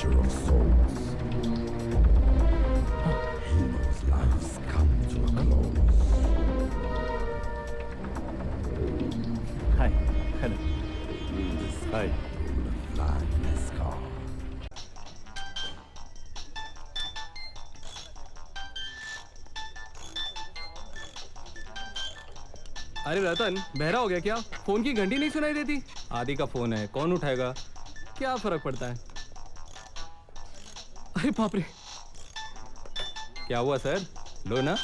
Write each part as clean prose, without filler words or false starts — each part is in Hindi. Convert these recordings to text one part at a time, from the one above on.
Watcher of souls. He knows life's come to a close. Hi. Hello. Hi. Fly this car. अरे रतन, बहरा हो गया क्या? फोन की घंटी नहीं सुनाई देती? आदि का फोन है, कौन उठाएगा? क्या फर्क पड़ता है? अरे बाप रे, क्या हुआ सर? लो ना,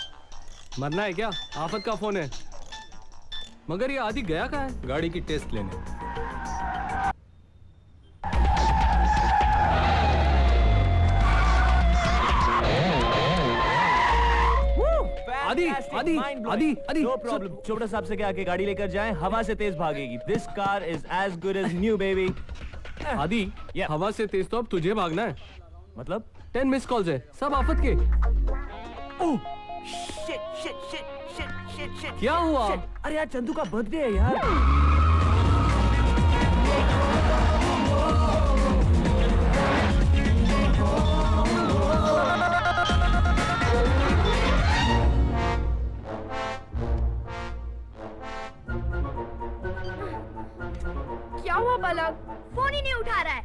मरना है क्या? आफत का फोन है। मगर ये आदि गया कहाँ है? गाड़ी की टेस्ट लेने। आदि नो प्रॉब्लम। चोपड़ा साहब से क्या आके गाड़ी लेकर जाएं, हवा से तेज भागेगी। This car is as good as new baby. आदि, हवा से तेज तो अब तुझे भागना है। मतलब 10 मिस कॉल्स है, सब आफत के। Oh shit shit shit shit shit shit. क्या हुआ? अरे यार चंदू का बर्थडे है यार। क्या हुआ पलक? फोन ही नहीं उठा रहा है।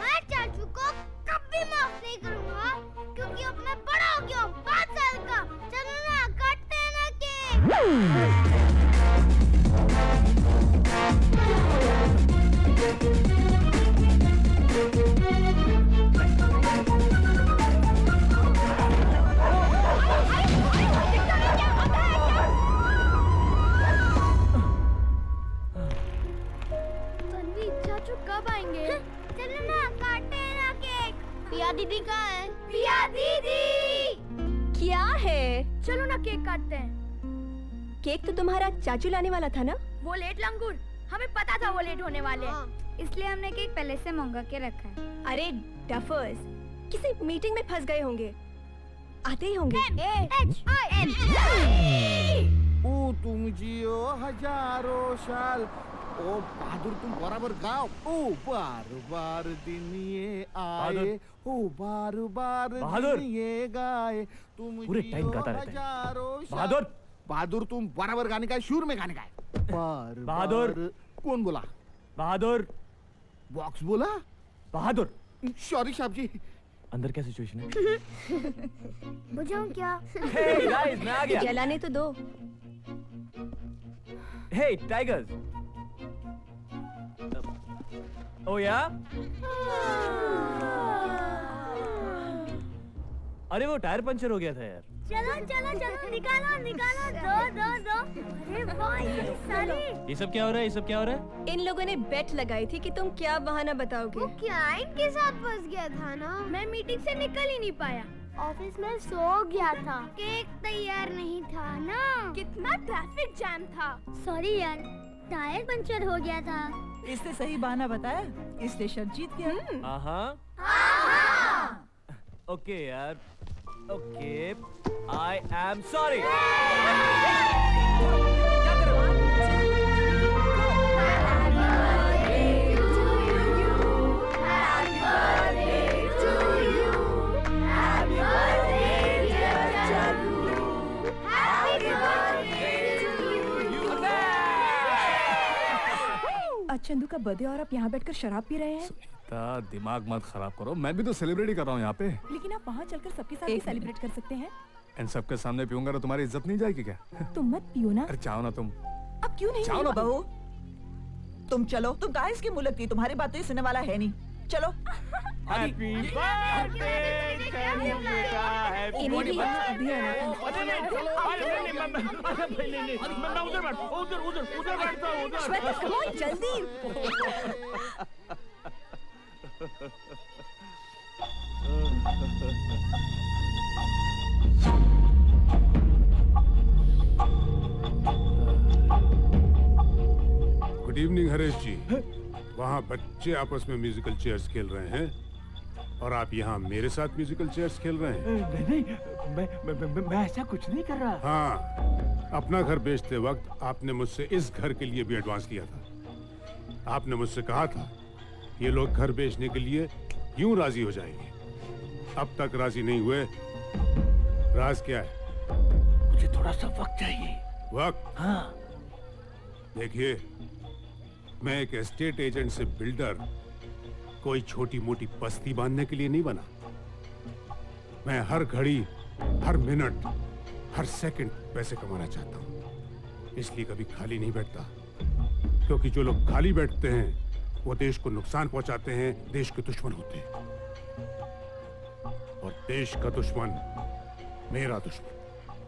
मैं चाचू को कभी माफ नहीं करूंगा, क्योंकि अब मैं बड़ा हो गया हूँ, 5 साल का। चलो ना, काटते हैं ना केक। चाचू कब आएंगे? चलो ना, काटते हैं ना केक। पिया दीदी कहाँ है? पिया दीदी क्या है? चलो ना, केक काटते हैं। केक तो तुम्हारा चाचू लाने वाला था ना? वो लेट लंगूर, हमें पता था वो लेट होने वाले हैं, इसलिए हमने केक पहले से मंगा के रखा है। अरे डफर्स, किसी मीटिंग में फंस गए होंगे, आते ही होंगे। ओ तुम जियो हजारों साल, ओ बहादुर तुम बराबर गाओ। ओ बार बार दिन ये आए, ओ बार बार दिन ये गाए, तुम पूरे टाइम गाता रहता है। बहादुर, बहादुर तुम बराबर गाने का, शुर में गाने का है। बार बहादुर। कौन बोला? बहादुर। बॉक्स बोला? बहादुर। सॉरी साहब जी। अंदर क्या सिचुएशन है? बुझाऊं क्या? Hey guys, मैं आ गया। जलाने तो दो। Hey tigers. Oh yeah? अरे वो टायर पंचर हो गया था यार। चलो चलो चलो, निकालो निकालो, दो। अरे वाह, ये सारी। ये सब क्या हो रहा है? ये सब क्या हो रहा है? इन लोगों ने बेट लगाई थी कि तुम क्या बहाना बताओगे। वो क्लाइंट के साथ फंस गया था ना, मैं मीटिंग से निकल ही नहीं पाया, ऑफिस में सो गया था, केक तैयार नहीं था ना, कितना ट्रैफिक जैम था। सॉरी यार, टायर पंचर हो गया था। इसने सही बहाना बताया, इसलिए शर्त जीत गया। हाँ। ओके यार, okay, I am sorry. Chandu का बर्थडे और आप यहाँ बैठकर शराब पी रहे हैं। सुनीता, दिमाग मत खराब करो, मैं भी तो सेलिब्रेट ही कर रहा हूँ यहाँ पे। लेकिन आप वहाँ चलकर सबके साथ भी सेलिब्रेट कर सकते हैं। इन सबके सामने पीऊंगा तो तुम्हारी इज्जत नहीं जाएगी क्या? तुम मत पियो ना। अरे चाहो ना तुम। अब क्यों नहीं? चाहो ना बहू, तुम चलो, तुम कहाँ इसकी मुँह लगती, तुम्हारी बात तो ये सुनने वाला है नहीं। चलो। हैप्पी बर्थडे चंदू बेटा, हैप्पी इन्हें भी अभी आना था। श्वेता, come on, जल्दी। गुड इवनिंग हरेश जी। वहाँ बच्चे आपस में म्यूजिकल चेयर्स खेल रहे हैं और आप यहाँ मेरे साथ म्यूजिकल चेयर्स खेल रहे हैं। नहीं, मैं ऐसा कुछ नहीं कर रहा। हाँ, अपना घर बेचते वक्त आपने मुझसे इस घर के लिए भी एडवांस लिया था। आपने मुझसे कहा था ये लोग घर बेचने के लिए यूं राजी हो जाएंगे। अब तक राजी नहीं हुए। राज क्या है? मुझे थोड़ा सा वक्त चाहिए। वक्त? हाँ। देखिए, मैं एक एस्टेट एजेंट से बिल्डर कोई छोटी मोटी बस्ती बांधने के लिए नहीं बना। मैं हर घड़ी, हर मिनट, हर सेकंड पैसे कमाना चाहता हूं। इसलिए कभी खाली नहीं बैठता, क्योंकि जो लोग खाली बैठते हैं वो देश को नुकसान पहुंचाते हैं, देश के दुश्मन होते हैं। और देश का दुश्मन मेरा दुश्मन।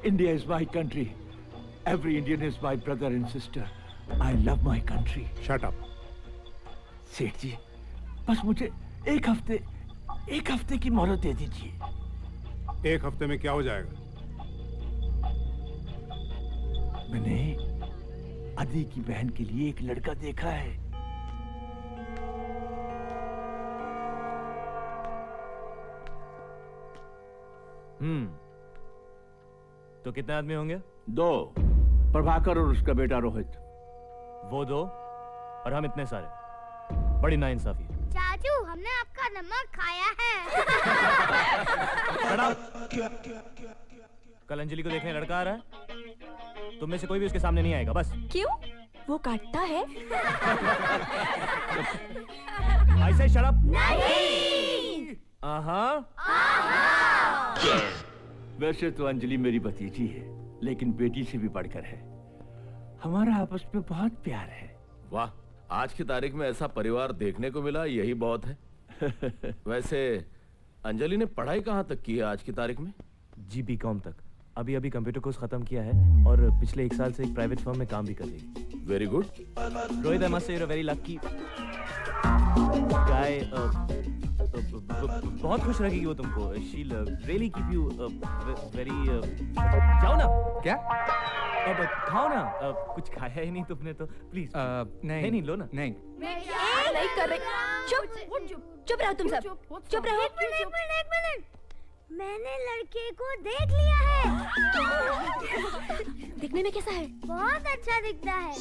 India is my country. Every Indian is my brother and sister. I love my country. Shut up. सेठ जी, बस मुझे एक हफ्ते की मोहलत दे दीजिए। एक हफ्ते में क्या हो जाएगा? मैंने आदि की बहन के लिए एक लड़का देखा है। तो कितने आदमी होंगे? 2, प्रभाकर और उसका बेटा रोहित। वो 2 और हम इतने सारे। बड़ी नाइंसाफी है। चाचू, हमने आपका नमक खाया है। कल अंजलि को देखने लड़का आ रहा है, तुम में से कोई भी उसके सामने नहीं आएगा, बस। क्यों? वो काटता है? ऐसे शराब नहीं। वैसे तो अंजलि मेरी भतीजी है, लेकिन बेटी से भी बढ़कर है। हमारा आपस में बहुत प्यार है। वाह, आज की तारीख में ऐसा परिवार देखने को मिला, यही बहुत है। वैसे अंजलि ने पढ़ाई कहाँ तक की है आज की तारीख में? जी BCom तक। अभी कंप्यूटर कोर्स खत्म किया है और पिछले 1 साल से एक प्राइवेट फर्म में काम भी कर रही है। Very good. Rohit, I must say you are very lucky guy. बहुत खुश रखेगी वो तुमको। She will really keep you very. जाओ ना। क्या? अब खाओ ना। कुछ खाया ही नहीं तुमने तो प्लीज। नहीं लो ना। नहीं नहीं कर रही। चुप रहो तुम सब। चुप रहो। एक मिनट। मैंने लड़के को देख लिया है। दिखने में कैसा है? बहुत अच्छा दिखता है।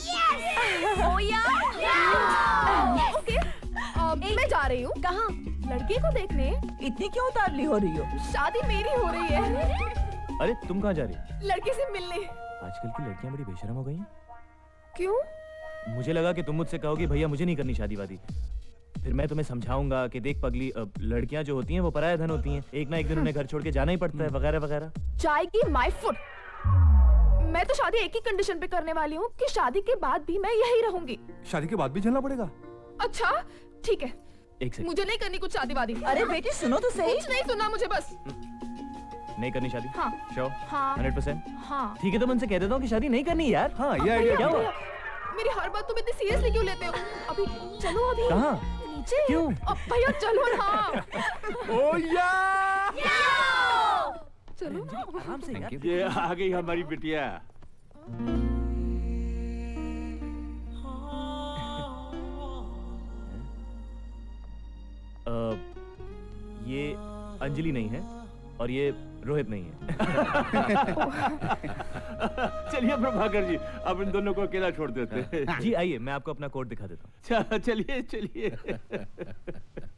ओके, मैं जा रही हूँ। कहाँ? लड़के को देखने। इतनी क्यों उतावली हो रही हो? शादी मेरी हो रही है। अरे तुम कहाँ जा रही हो? लड़के से मिलने। आजकल की लड़कियां बड़ी बेशरम हो गई हैं। क्यों? मुझे लगा कि तुम मुझसे कहोगे भैया मुझे नहीं करनी शादी वादी। फिर मैं तुम्हें समझाऊंगा कि देख पगली, लड़कियां जो होती हैं वो पराया धन होती हैं। एक ना एक दिन उन्हें घर छोड़ के जाना ही पड़ता है, वगैरह वगैरह। चाय की माय फुट। मैं तो शादी एक ही कंडीशन पे करने वाली हूँ कि शादी के बाद भी मैं यही रहूंगी। शादी के बाद भी झेलना पड़ेगा? अच्छा ठीक है। एक सेकंड। मुझे नहीं करनी कुछ शादी वादी। अरे बेटी सुनो तो सही। कुछ नहीं सुनना मुझे बस। नहीं करनी शादी? हाँ। श्योर? हाँ। 100%? हाँ। ठीक है, तो मैं उनसे कह देता हूँ कि शादी नहीं करनी यार। हाँ, ये आइडिया क्या हुआ? मेरी हर बात तुम इतनी सीरियसली क्यों लेते हो? अभी चलो। अभी कहाँ? नीचे। क्यों? अब भैया चलो ना। ओ या! चलो। आराम से यार। ये आ गई हमारी बिटिया। ये अंजलि नहीं है और ये रोहित नहीं है। चलिए प्रभाकर जी, अब इन दोनों को अकेला छोड़ देते हैं। जी आइए, मैं आपको अपना कोड दिखा देता हूँ। चलिए।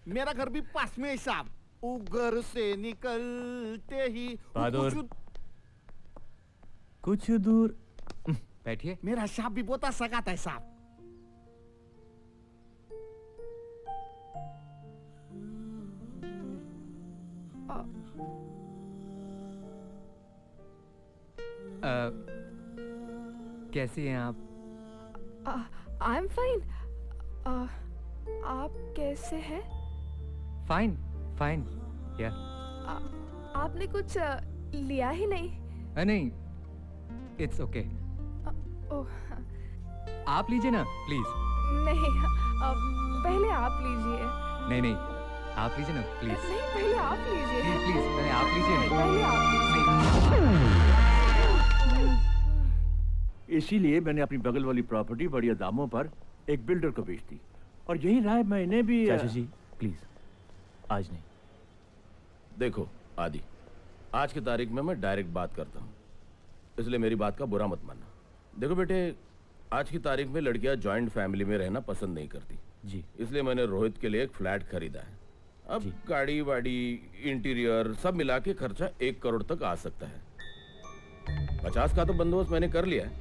मेरा घर भी पास में है साहब। घर से निकलते ही बहादुर, कुछ दूर बैठिए। मेरा साहब भी बहुत सगाता है साहब। कैसी हैं आप? I am fine. आप कैसे हैं? Fine fine. क्या? आपने कुछ लिया ही नहीं। नहीं, इट्स ओके। ओह आप लीजिए ना प्लीज। नहीं, पहले आप लीजिए। नहीं, आप लीजिए ना प्लीज। नहीं, पहले आप लीजिए। प्लीज पहले आप लीजिए ना। पहले आप लीजिए। इसीलिए मैंने अपनी बगल वाली प्रॉपर्टी बढ़िया दामों पर एक बिल्डर को बेच दी, और यही राय मैंने भी। चाचा जी प्लीज, आज नहीं। देखो आदि, आज की तारीख में मैं डायरेक्ट बात करता हूँ, इसलिए मेरी बात का बुरा मत मानना। देखो बेटे, आज की तारीख में लड़कियां जॉइंट फैमिली में रहना पसंद नहीं करती जी, इसलिए मैंने रोहित के लिए एक फ्लैट खरीदा है। अब गाड़ी वाड़ी इंटीरियर सब मिला के खर्चा 1 करोड़ तक आ सकता है। 50 का तो बंदोबस्त मैंने कर लिया है,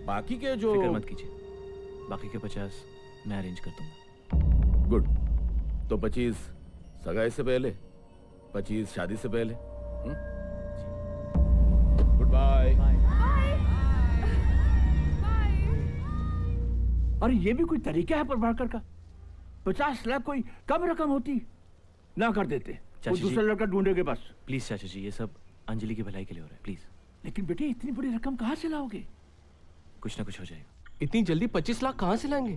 बाकी के जो फिक्र मत कीजिए, बाकी के 50 मैं अरेंज कर दूंगा। गुड। तो 25 सगाई से पहले, 25 शादी से पहले। Goodbye. और ये भी कोई तरीका है प्रभाकर का? 50 लाख कोई कम रकम होती, ना कर देते, वो दूसरा लड़का ढूंढेगे बस। प्लीज चाचा जी, ये सब अंजलि की भलाई के लिए हो रहा है, प्लीज। लेकिन बेटे इतनी बड़ी रकम कहाँ से लाओगे? कुछ ना कुछ हो जाएगा। इतनी जल्दी 25 लाख कहाँ से लाएंगे?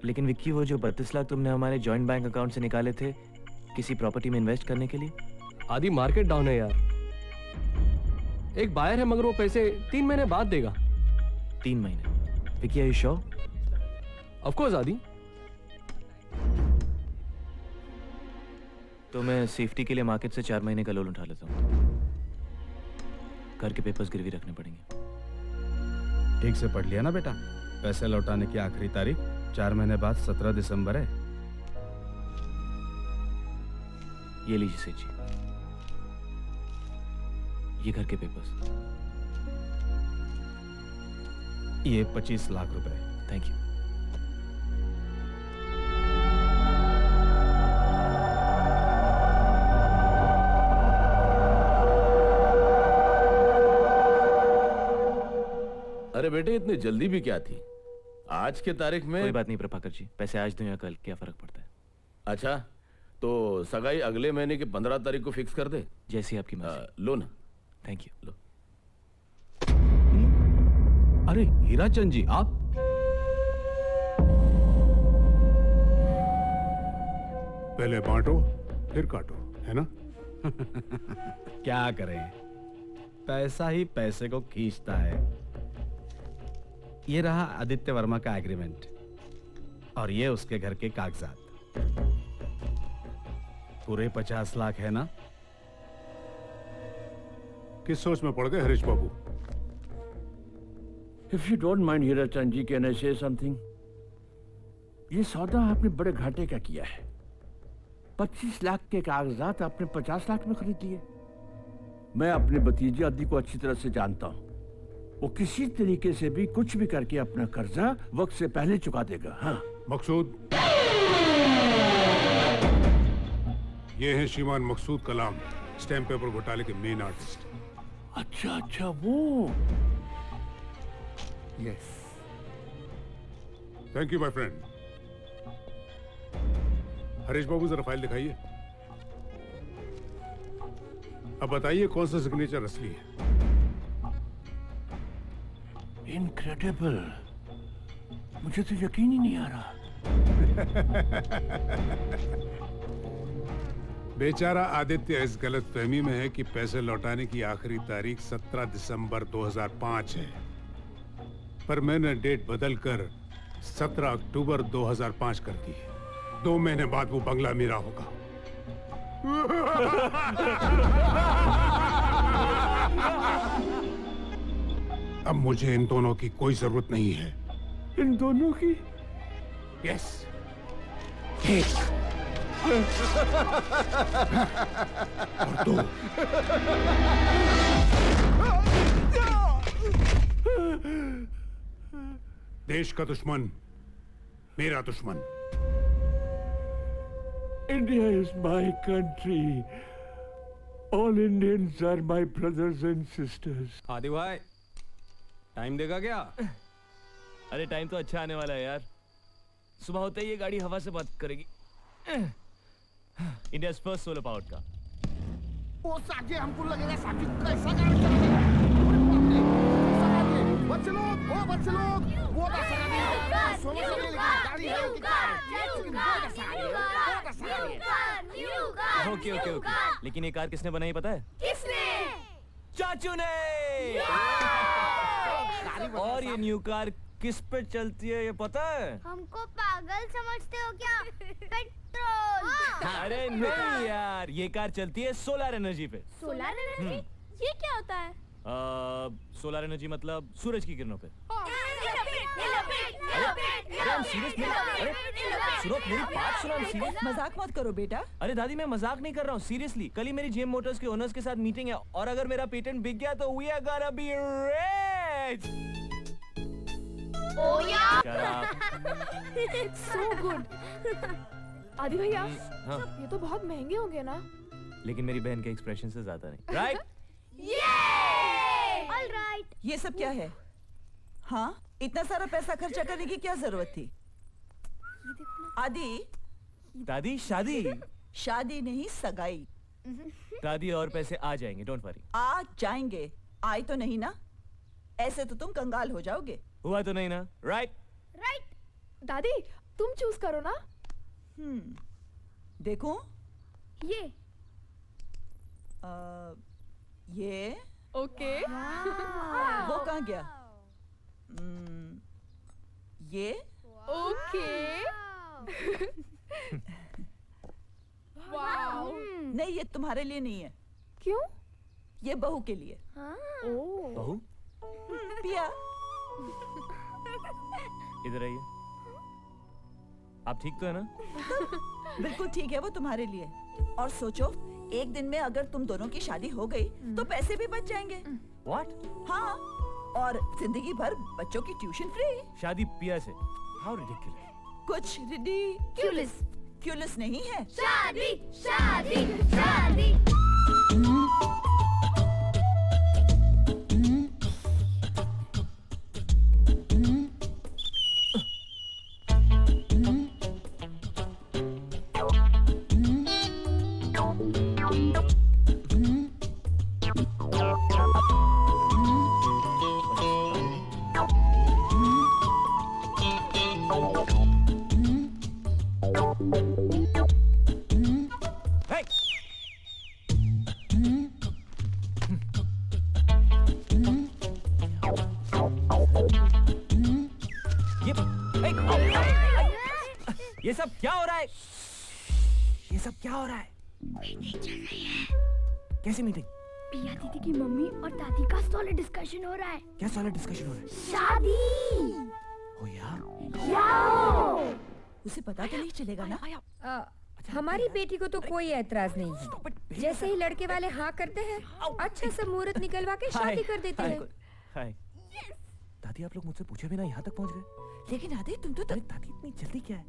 लेकिन विक्की, वो जो 32 लाख तुमने हमारे जॉइंट बैंक अकाउंट से निकाले थे किसी प्रॉपर्टी में इन्वेस्ट करने के लिए। आदि मार्केट डाउन है यार। एक बायर है मगर वो पैसे 3 महीने बाद देगा। 3 महीने? Vicky, are you sure? Of course Adi. तो मैं सेफ्टी के लिए मार्केट से 4 महीने का लोन उठा लेता हूँ। घर के पेपर्स गिरवी रखने पड़ेंगे। ठीक से पढ़ लिया ना बेटा? पैसे लौटाने की आखिरी तारीख 4 महीने बाद 17 दिसंबर है। ये लीजिए सेठ जी, ये घर के पेपर्स। ये 25 लाख रुपए। Thank you. अरे बेटे इतनी जल्दी भी क्या थी? आज के तारीख में कोई बात नहीं प्रभाकर जी, पैसे आज दूं या कल, क्या फर्क पड़ता है? अच्छा, तो सगाई अगले महीने की 15 तारीख को फिक्स कर दे। जैसी आपकी मर्जी। लो ना। Thank you. लो। अरे हीराचंद जी, आप? पहले बांटो फिर काटो, है ना? क्या करें, पैसा ही पैसे को खींचता है। ये रहा आदित्य वर्मा का एग्रीमेंट और ये उसके घर के कागजात। पूरे 50 लाख है ना? किस सोच में पड़ गए हरीश बाबू? If you don't mind Hirachand ji, can I say something? ये सौदा आपने बड़े घाटे का किया है। 25 लाख के कागजात आपने 50 लाख में खरीद लिए। मैं अपने भतीजे आदि को अच्छी तरह से जानता हूँ, वो किसी तरीके से भी कुछ भी करके अपना कर्जा वक्त से पहले चुका देगा। हाँ मकसूद, ये है श्रीमान मकसूद कलाम, स्टैम्प पेपर घोटाले के मेन आर्टिस्ट। अच्छा अच्छा, वो। Yes, thank you my friend. Harish Babu जरा फाइल दिखाइए। अब बताइए कौन सा सिग्नेचर असली है? इनक्रेडिबल, मुझे तो यकीन ही नहीं आ रहा। बेचारा आदित्य इस गलतफहमी में है कि पैसे लौटाने की आखिरी तारीख 17 दिसंबर 2005 है, पर मैंने डेट बदलकर 17 अक्टूबर 2005 कर दी है। 2 महीने बाद वो बंगला मेरा होगा। अब मुझे इन दोनों की कोई जरूरत नहीं है। इन दोनों की? यस। और 2। देश का दुश्मन मेरा दुश्मन। India is my country. All Indians are my brothers and sisters. आदि भाई, टाइम देगा क्या? अरे टाइम तो अच्छा आने वाला है यार। सुबह होते ही ये गाड़ी हवा से बात करेगी। इंडिया फर्स्ट सोलर पावर्ड का। ओ सागे, हमको लगेगा सागे कैसा गाड़ी चलाएगा। बच्चे लोग, ओ बच्चे लोग, वो बस गाड़ी सोलर से गाड़ी है कि ओके ओके ओके, लेकिन ये कार किसने बनाई पता है? किसने? चाचू ने। और ये न्यू कार किस पे चलती है ये पता है? हमको पागल समझते हो क्या? पेट्रोल। अरे नहीं यार, ये कार चलती है सोलर एनर्जी पे। Solar energy? ये क्या होता है? सोलर एनर्जी मतलब सूरज की किरणों पे। सुनो मेरी बात सुनो, सीरियस मजाक मत करो बेटा। अरे दादी मैं मजाक नहीं कर रहा हूँ, सीरियसली। कल ही मेरी जेम मोटर्स के ओनर्स के साथ मीटिंग है और अगर मेरा पेटेंट बिक गया तो we are gonna be rich. Oh yeah! So good. आदि भैया, हाँ। ये तो बहुत महंगे होंगे ना? लेकिन मेरी बहन के एक्सप्रेशन से ज्यादा नहीं, राइट? All right. ये सब क्या है? हाँ, इतना सारा पैसा खर्चा करने की क्या जरूरत थी? आदि, दादी शादी। शादी नहीं सगाई। दादी और पैसे आ जाएंगे, डोंट वरी। आ जाएंगे, आए तो नहीं ना? ऐसे तो तुम कंगाल हो जाओगे। हुआ तो नहीं ना, राइट? Right. दादी, तुम चूज करो ना। देखूं? ये ये ओके। वो कहाँ गया? ये ओके। वाओ। नहीं, ये तुम्हारे लिए नहीं है, क्यों? ये बहू के लिए। ओह। बहू पिया, इधर आइए। आप ठीक तो है ना? बिल्कुल ठीक है, वो तुम्हारे लिए। और सोचो, एक दिन में अगर तुम दोनों की शादी हो गई तो पैसे भी बच जाएंगे। व्हाट? हाँ, और जिंदगी भर बच्चों की ट्यूशन फ्री। शादी पिया से? How ridiculous. कुछ रिडिकुलस नहीं है। शादी शादी शादी। Hey! ये सब क्या हो रहा है? ये सब क्या हो रहा है? मीटिंग चल रही है। कैसी मीटिंग? पिया दीदी की मम्मी और दादी का सॉलिड डिस्कशन हो रहा है। क्या सॉलिड डिस्कशन हो रहा है? शादी। ओ यार, उसे पता तो नहीं चलेगा ना? हमारी बेटी को तो कोई ऐतराज नहीं है। जैसे ही लड़के वाले हाँ करते हैं, अच्छा सा मुहूर्त निकलवा के शादी कर देते हैं। हाय। दादी आप लोग मुझसे पूछे बिना यहाँ तक पहुँच गए। लेकिन आदि तुम तो अरे दादी इतनी जल्दी क्या है?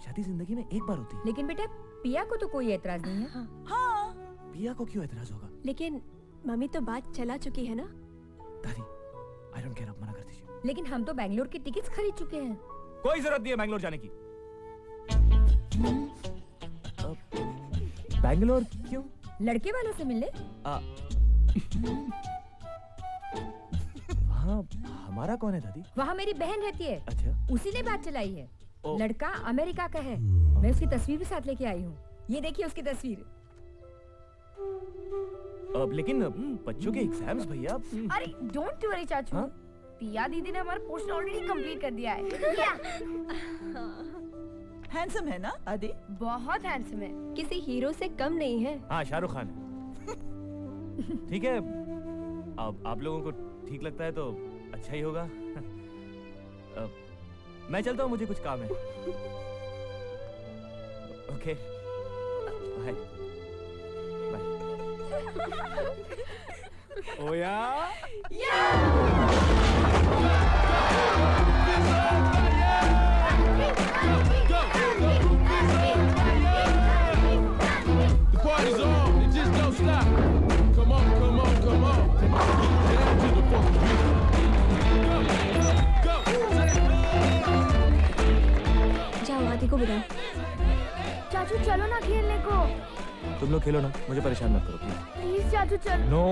शादी जिंदगी में एक बार होती है। लेकिन बेटा पिया को तो कोई ऐतराज नहीं है। हाँ, पिया को क्यों ऐतराज होगा? लेकिन मम्मी तो बात चला चुकी है ना। दादी आई डोंट केयर, आप मना कर दीजिए। लेकिन हम तो बैंगलोर की टिकट्स खरीद चुके हैं। कोई जरूरत नहीं है बैंगलोर जाने की। बैंगलोर क्यों? लड़के वालों से मिलने। हाँ, हमारा कौन है दादी? वहाँ मेरी बहन रहती है। अच्छा। उसी ने बात चलाई है। ओ। लड़का अमेरिका का है। मैं उसकी तस्वीर भी साथ लेके आई हूँ। ये देखिए उसकी तस्वीर। लेकिन बच्चों के एग्जाम्स भैया। अरे डोंट वरी चाचू। हाँ? पिया दीदी ने हमारा पोर्शन ऑलरेडी कंप्लीट कर दिया है। हैंडसम है ना आदि? बहुत हैंडसम है। किसी हीरो से कम नहीं है। हाँ, शाहरुख खान है। ठीक है, अब आप लोगों को ठीक लगता है तो अच्छा ही होगा। मैं चलता हूँ, मुझे कुछ काम है। Okay, bye bye. ओ या? The party's on, it just don't stop. Come on, come on, come on. Down to the funky beat. Go, जाओ आदि को बुलाओ। चाचू चलो ना खेलने को। तुम लोग खेलो ना, मुझे परेशान मत करो प्लीज। प्लीज चाचू चलो। नो।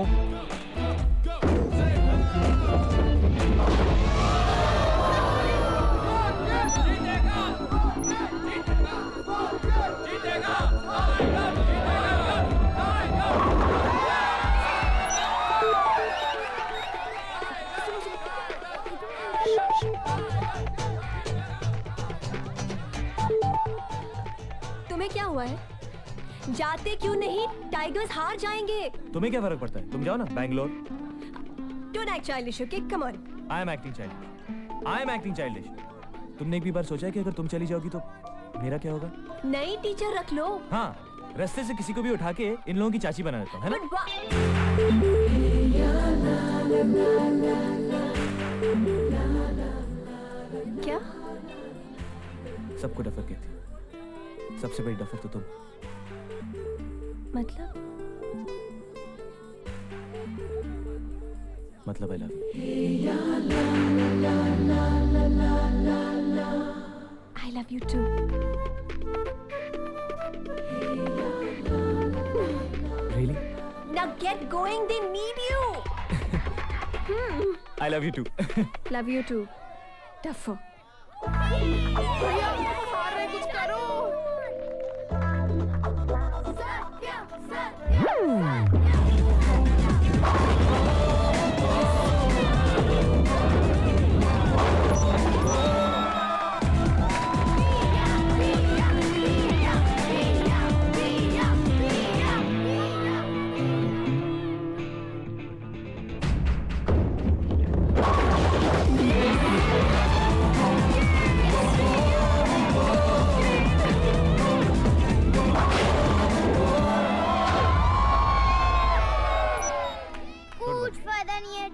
तुम्हें क्या हुआ है? जाते क्यों नहीं? टाइगर्स हार जाएंगे। तुम्हें क्या फर्क पड़ता है? तुम जाओ ना Bangalore. Don't act childish, okay? Come on. I am acting child. I am acting childish. तुमने एक भी बार सोचा है कि अगर तुम चली जाओगी तो मेरा क्या होगा? नई टीचर रख लो। हाँ, रास्ते से किसी को भी उठा के इन लोगों की चाची बना देता हूँ, है ना? क्या? सबको डफर कहती है। सबसे बड़ी डफर तो तुम। मतलब आई love you. I love you too. Really? Now get going. They need you. I love you too. Love you too. Tougher. कुछ करो।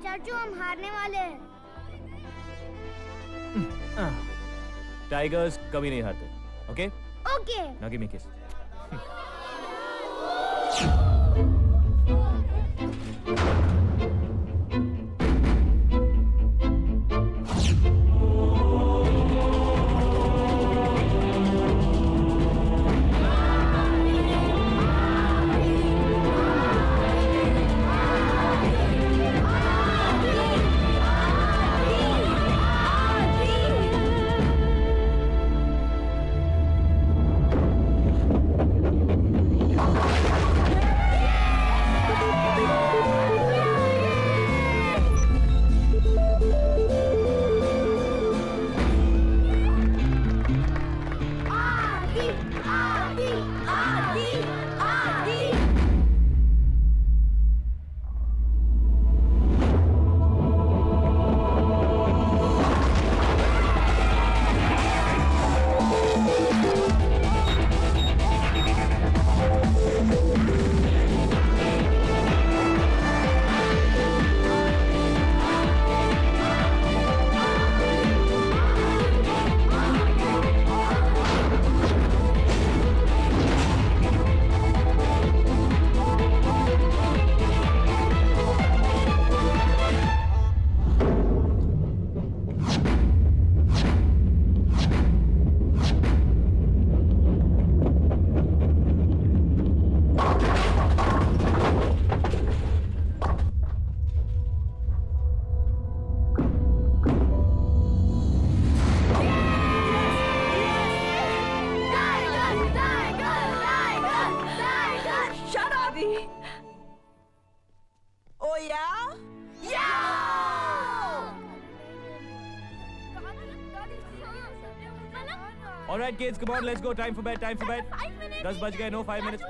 चाचू हम हारने वाले हैं। टाइगर्स कभी नहीं हारते। Okay? Okay. Now give me किस। All right, kids, come on, let's go. Time for bed. 10 बज गए. No 5 minutes.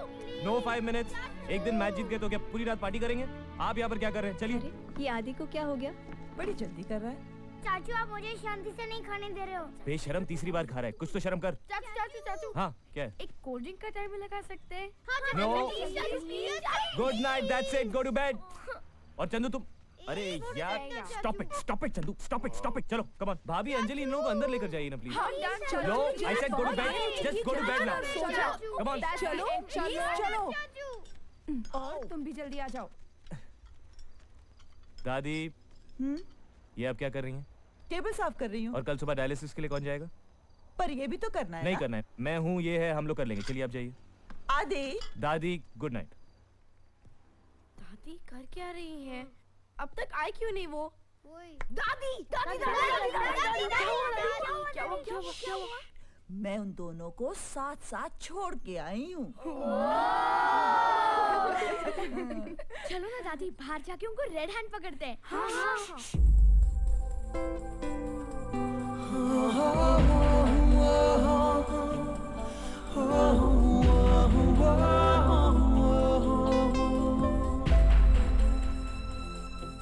No 5 minutes. एक दिन मैच जीत गए तो क्या पूरी रात पार्टी करेंगे? आप यहाँ पर क्या कर रहे हैं? चलिए. ये आदि को क्या हो गया? बड़ी जल्दी कर रहा है। चाचू आप मुझे शांति से नहीं खाने दे रहे हो। बेशरम तीसरी बार खा रहा है. कुछ तो शर्म कर. चाचू. हाँ, क्या है? एक कोल्ड ड्रिंक का टाइम लगा सकते हैं? No. Good night. That's it. Go to bed. और चंदू तुम अरे यार stop it Chandu stop it चलो कम ऑन भाभी अंजलि इन लोगों को अंदर लेकर जाइए ना please no I said go to bed just go to bed now come on चलो और तुम भी जल्दी आ जाओ दादी ये आप क्या कर रही हैं? टेबल साफ कर रही हूँ। और कल सुबह डायलिसिस के लिए कौन जाएगा? पर ये भी तो करना है नहीं करना है मैं हूँ ये है हम लोग कर लेंगे चलिए आप जाइए आदि दादी गुड नाइट दादी कर क्या रही हैं? अब तक आई क्यों नहीं वो? दादी क्या हुआ? मैं उन दोनों को साथ साथ छोड़ के आई हूँ। चलो ना दादी बाहर जाके उनको रेड हैंड पकड़ते हैं।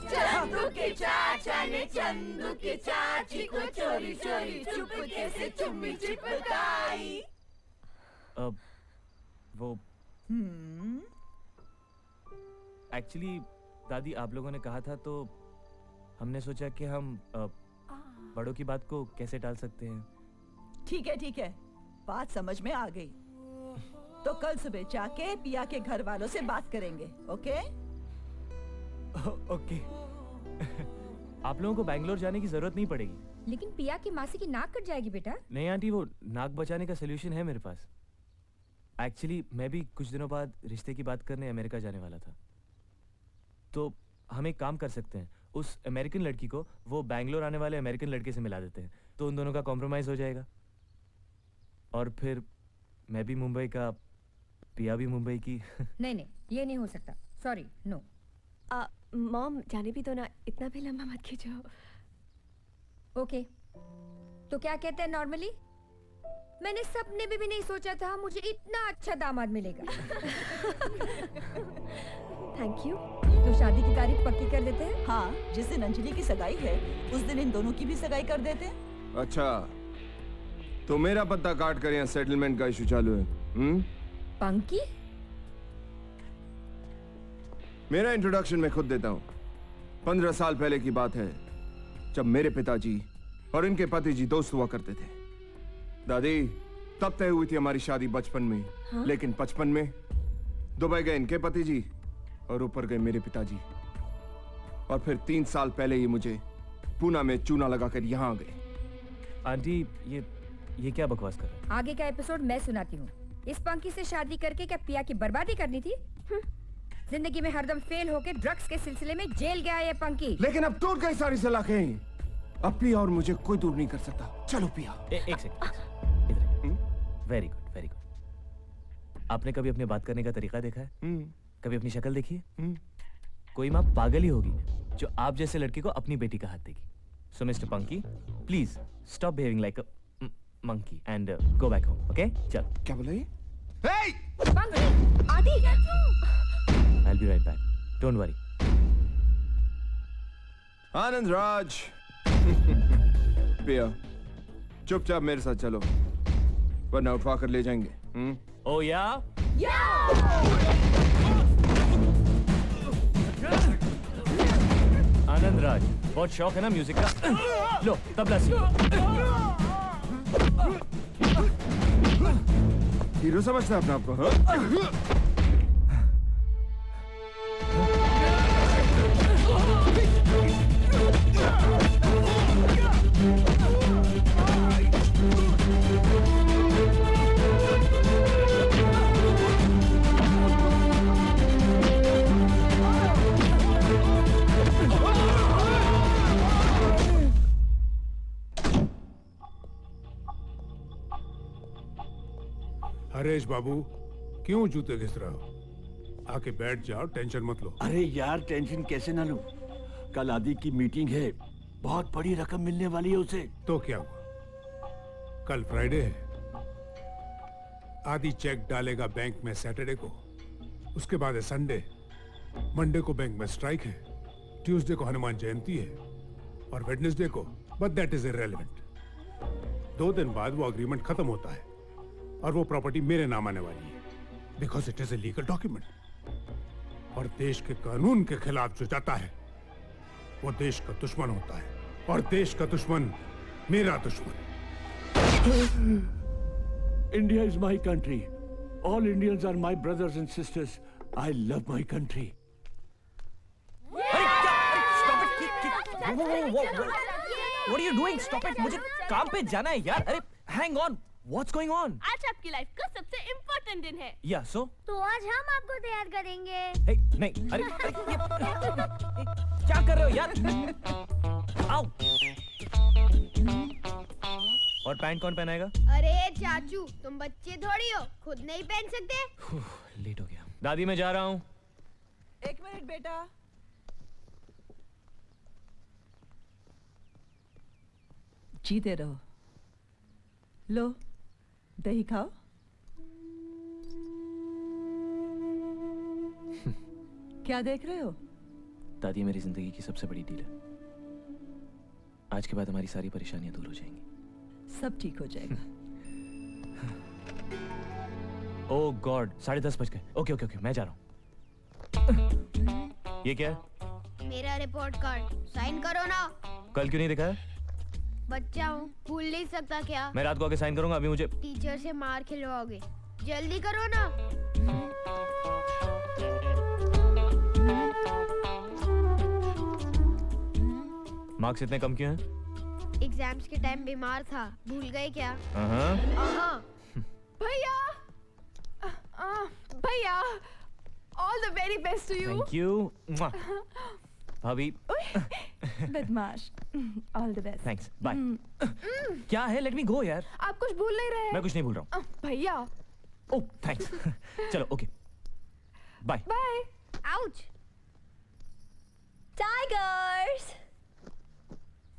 चंदू के चाचा ने चंदू की चाची को चोरी चोरी चुपके से चुम्मी चिपकाई। वो एक्चुअली दादी आप लोगों ने कहा था तो हमने सोचा कि हम बड़ों की बात को कैसे टाल सकते हैं। ठीक है, बात समझ में आ गई। तो कल सुबह जाके पिया के घर वालों से बात करेंगे। ओके? ओके। आप लोगों को बैंगलोर जाने की जरूरत नहीं पड़ेगी। लेकिन पिया की मासी की नाक कट जाएगी बेटा। नहीं आंटी, वो नाक बचाने का सोल्यूशन है मेरे पास। एक्चुअली मैं भी कुछ दिनों बाद रिश्ते की बात करने अमेरिका जाने वाला था, तो हम एक काम कर सकते हैं, उस अमेरिकन लड़की को वो बैंगलोर आने वाले अमेरिकन लड़के से मिला देते हैं, तो उन दोनों का कॉम्प्रोमाइज हो जाएगा। और फिर मैं भी मुंबई का, पिया भी मुंबई की। नहीं, ये नहीं हो सकता। Sorry, no. मॉम जाने भी दो ना, इतना भी लंबा मत खींचो। ओके, तो क्या कहते हैं नॉर्मली? मैंने सपने में भी नहीं सोचा था मुझे इतना अच्छा दामाद मिलेगा। Thank you. तो शादी की तारीख पक्की कर देते हैं? हाँ, जिस दिन अंजलि की सगाई है उस दिन इन दोनों की भी सगाई कर देते हैं। अच्छा, तो मेरा पत्ता काट कर यहाँ सेटलमेंट का इशू चालू है। पंकी? मेरा इंट्रोडक्शन मैं खुद देता हूँ। 15 साल पहले की बात है, जब मेरे पिताजी और इनके पति जी दोस्त हुआ करते थे। दादी, तब तय हुई थी हमारी शादी बचपन में। हाँ? लेकिन 55 में दुबई गए इनके पति जी और ऊपर गए मेरे पिताजी, और फिर 3 साल पहले ही मुझे पूना में चूना लगाकर यहाँ आ गए। आंटी, ये क्या बकवास कर रहे हैं? आगे का एपिसोड मैं सुनाती हूँ। इस पंकी से शादी करके क्या पिया की बर्बादी करनी थी? जिंदगी में हरदम फेल होके ड्रग्स के सिलसिले में जेल गया ये पंकी। लेकिन अब टूट गई सारी सलाखें। अब पिया और मुझे कोई दूर नहीं कर सकता। चलो पिया। एक सेकंड, इधर। Very good, very good. आपने कभी अपने बात करने का तरीका देखा है? कभी अपनी शक्ल देखी है? कोई माँ पागल ही होगी जो आप जैसे लड़के को अपनी बेटी का हाथ देगी। So mister Panki, please stop behaving like a monkey and go back home, okay? चल। क्या बोला ये? Hey! आदि! I'll be right back. Don't worry. Anand Raj. पिया, चुपचाप मेरे साथ चलो, वरना उठवा कर ले जाएंगे। Oh yeah? आनंद राज, बहुत शौक है ना म्यूजिक का? लो तबला सीखो। हीरो समझता है अपने आप को? हाँ? हरेश बाबू, क्यों जूते घिस रहे हो? आके बैठ जाओ, टेंशन मत लो। अरे यार, टेंशन कैसे ना लूं? कल आदि की मीटिंग है, बहुत बड़ी रकम मिलने वाली है उसे। तो क्या हुआ? कल फ्राइडे है, आदि चेक डालेगा बैंक में सैटरडे को, उसके बाद है संडे, मंडे को बैंक में स्ट्राइक है, ट्यूसडे को हनुमान जयंती है और वेडनेसडे को, बट दैट इज इररिलेवेंट। 2 दिन बाद वो अग्रीमेंट खत्म होता है और वो प्रॉपर्टी मेरे नाम आने वाली है, because it is a legal document. और देश के कानून के खिलाफ जो जाता है वो देश का दुश्मन होता है, और देश का दुश्मन मेरा दुश्मन। India is my country. All Indians are my brothers and sisters. I love my country. What are you doing? Stop it! मुझे काम पे जाना है यार। अरे hang on, what's going on? आज आपकी लाइफ का सबसे इम्पोर्टेंट दिन है। Yeah, so? तो आज हम आपको तैयार करेंगे। Hey, नहीं, अरे ये क्या कर रहे हो यार? आओ। और पैंट कौन पहनाएगा? अरे चाचू, तुम बच्चे थोड़ी हो, खुद नहीं पहन सकते। लेट हो गया। दादी मैं जा रहा हूँ। 1 मिनट बेटा। जीते रहो। लो, दही खाओ। क्या देख रहे हो? दादी मेरी जिंदगी की सबसे बड़ी डील है। आज के बाद हमारी सारी परेशानियां दूर हो जाएंगी। सब ठीक हो जाएगा। ओह गॉड, 10:30 बज गए। ओके ओके ओके, मैं जा रहा हूँ। ये क्या है? मेरा रिपोर्ट कार्ड, साइन करो ना। कल क्यों नहीं दिखाया? बच्चा हूँ, भूल नहीं सकता क्या? मैं रात को आके साइन करूंगा, अभी मुझे टीचर से मार खिलवाओगे, जल्दी करो ना। मार्क्स इतने कम क्यों हैं? एग्जाम्स के टाइम बीमार था, भूल गए क्या? भैया, भैया, all the very best to you. Thank you भाभी। बदमाश, all the best. Thanks, bye. क्या है? लेट मी गो यार। आप कुछ भूल नहीं रहे? मैं कुछ नहीं भूल रहा हूँ। भैया। Oh thanks. चलो okay, bye bye. Ouch. Tigers,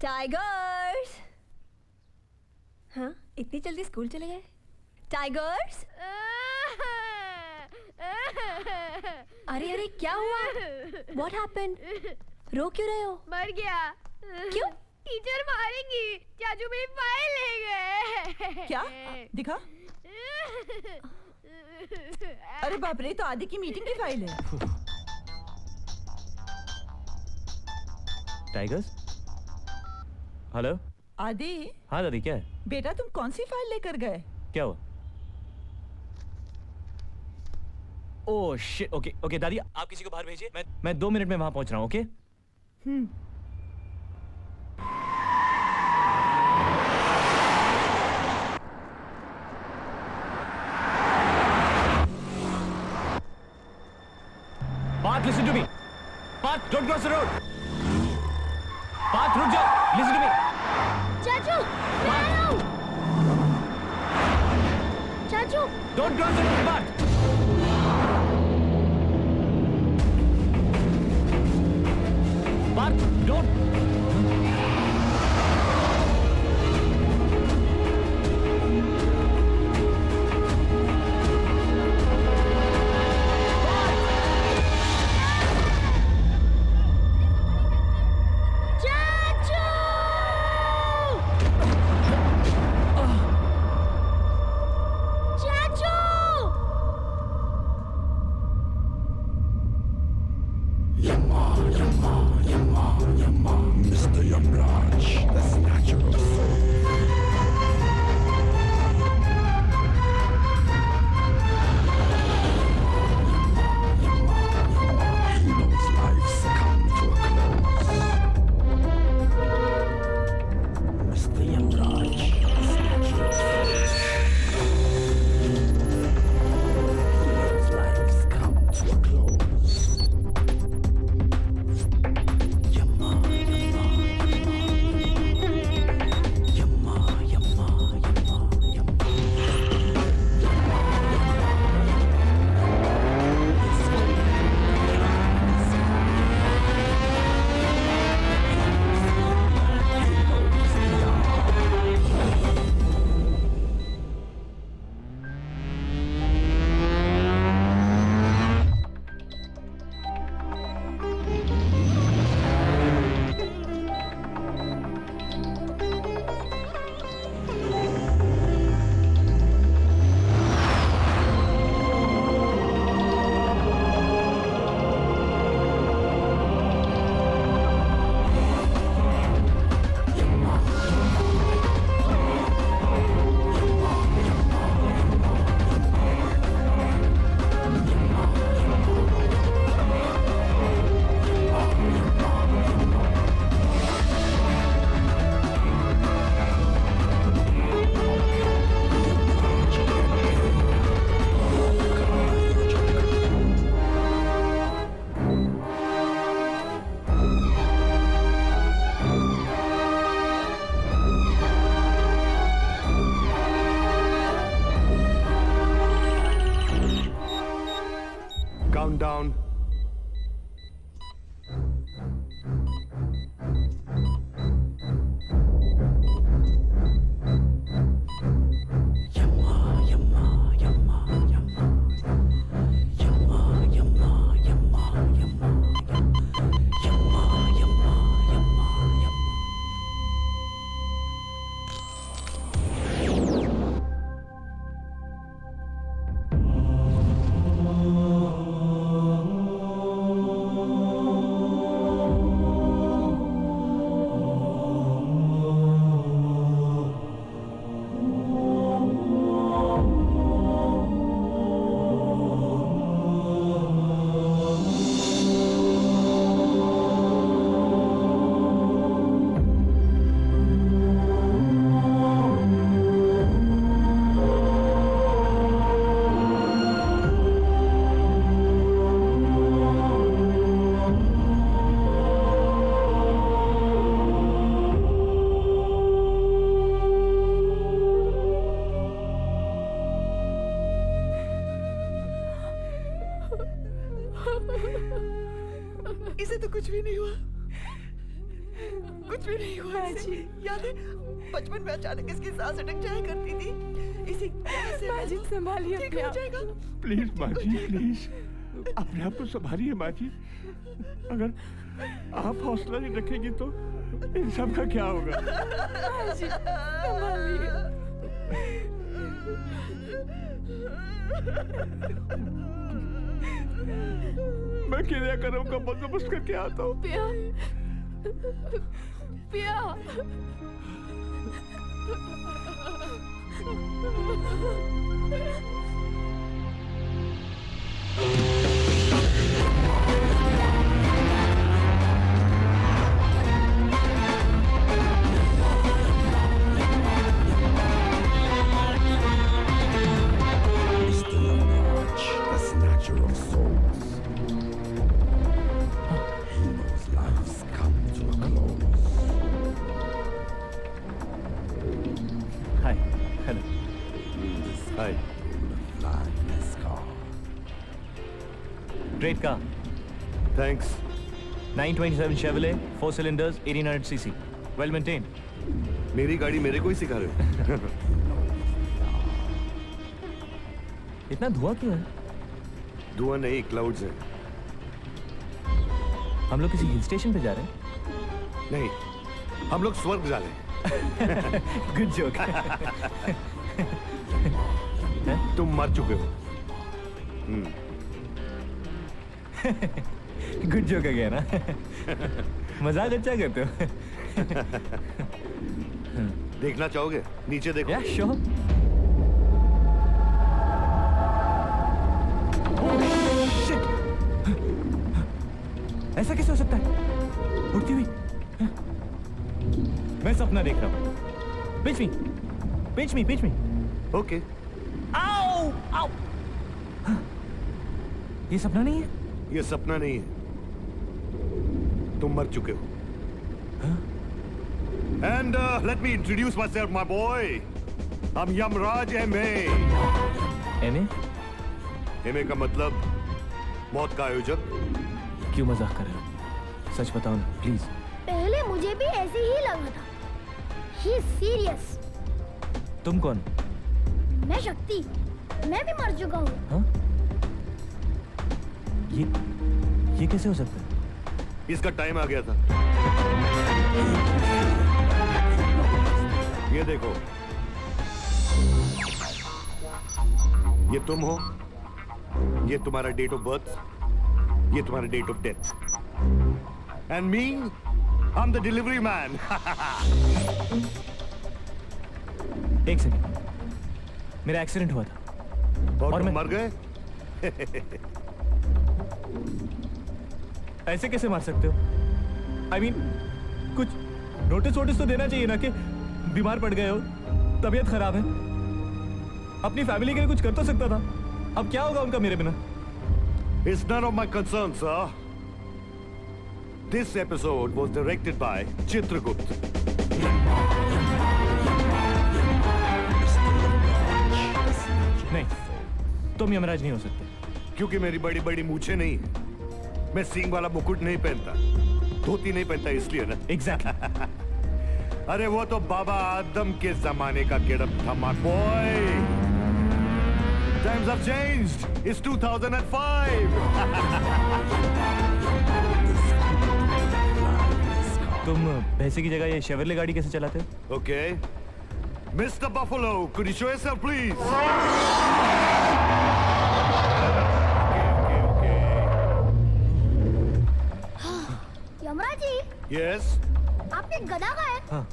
tigers. हाँ, इतनी जल्दी स्कूल चले गए? टाइगर्स। अरे अरे क्या हुआ? What happened? रो क्यों रहे हो? मर गया। क्यों? टीचर मारेंगी, चाचू मेरी फाइल ले गए। क्या? दिखा। अरे बाप रे, तो आदि की मीटिंग की फाइल है। Tigers, hello. आदि। हाँ दादी, क्या है? बेटा तुम कौन सी फाइल लेकर गए? क्या हुआ? ओह शिट, ओके ओके दादी, आप किसी को बाहर भेजिए, मैं 2 मिनट में वहां पहुंच रहा हूँ। Okay? Parth, listen to me. Parth, don't cross the road. Parth, रुक जाओ. Listen to me. चाचू, मैं आ रहा हूँ। चाचू, Don't cross the road, Parth. Parth, don't. Countdown. इसे तो कुछ भी नहीं हुआ, कुछ भी नहीं हुआ इसे। याद है बचपन में अचानक इसकी सांस अटक जाया करती थी, इसी माजिद संभालिए ठीक हो जाएगा। प्लीज माँ जी, प्लीज अपने आप को संभालिए माँ जी। अगर आप हौसला नहीं रखेंगी तो इन सब का क्या होगा? माजिद संभालिए। मैं क्रियाक्रम का बंदोबस्त करके आता हूँ। पिया, पिया। Great car. Thanks. 927 Chevrolet, 4 cylinders, 1800 cc. Well maintained. मेरी गाड़ी मेरे को ही सिखा रहे हो? इतना धुआं क्यों है? धुआं नहीं, क्लाउड्स है। हम लोग किसी हिल स्टेशन पे जा रहे हैं? नहीं, हम लोग स्वर्ग जा रहे हैं। Good joke. तुम मर चुके हो। गुड जोक गया ना। मजाक अच्छा करते हो। देखना चाहोगे? नीचे देखो। या श्योर। ऐसा कैसे हो सकता है? उड़ती हुई। मैं सपना देख रहा हूँ। Pinch me. Pinch me, pinch me. Okay. आओ, आओ। ये सपना नहीं है? ये सपना नहीं है। तुम मर चुके हो। And let me introduce myself, my boy. I'm Yamraj M.A. M.A. M.A. का मतलब मौत का आयोजक। क्यों मजाक कर रहे हो? सच बताओ ना, प्लीज। पहले मुझे भी ऐसे ही लगा था। He is serious. तुम कौन? मैं शक्ति। मैं भी मर चुका हूँ। हाँ? ये कैसे हो सकता है? इसका टाइम आ गया था। ये देखो, ये तुम हो, ये तुम्हारा डेट ऑफ बर्थ, ये तुम्हारा date of death. And me, I am the delivery man. एक सेकंड, मेरा एक्सीडेंट हुआ था और मैं मर गए। ऐसे कैसे मार सकते हो? I mean, कुछ नोटिस वोटिस तो देना चाहिए ना कि बीमार पड़ गए हो, तबीयत खराब है। अपनी फैमिली के लिए कुछ कर तो सकता था। अब क्या होगा उनका मेरे बिना? It's none of my concern, sir. This episode was directed by Chitragupta. नहीं, तुम यमराज नहीं हो सकते। क्योंकि मेरी बड़ी बड़ी मूछें नहीं है। मैं सींग वाला मुकुट नहीं पहनता, धोती नहीं पहनता, इसलिए ना। Exactly. अरे वो तो बाबा आदम के जमाने का गेटअप था, my boy. Times have changed. It's 2005. तुम भैंसे की जगह ये शेवरले गाड़ी कैसे चलाते हो? Okay. Mr. Buffalo, could you show yourself, please? Yamraj ji. Yes. आपके गदा का है? हाँ,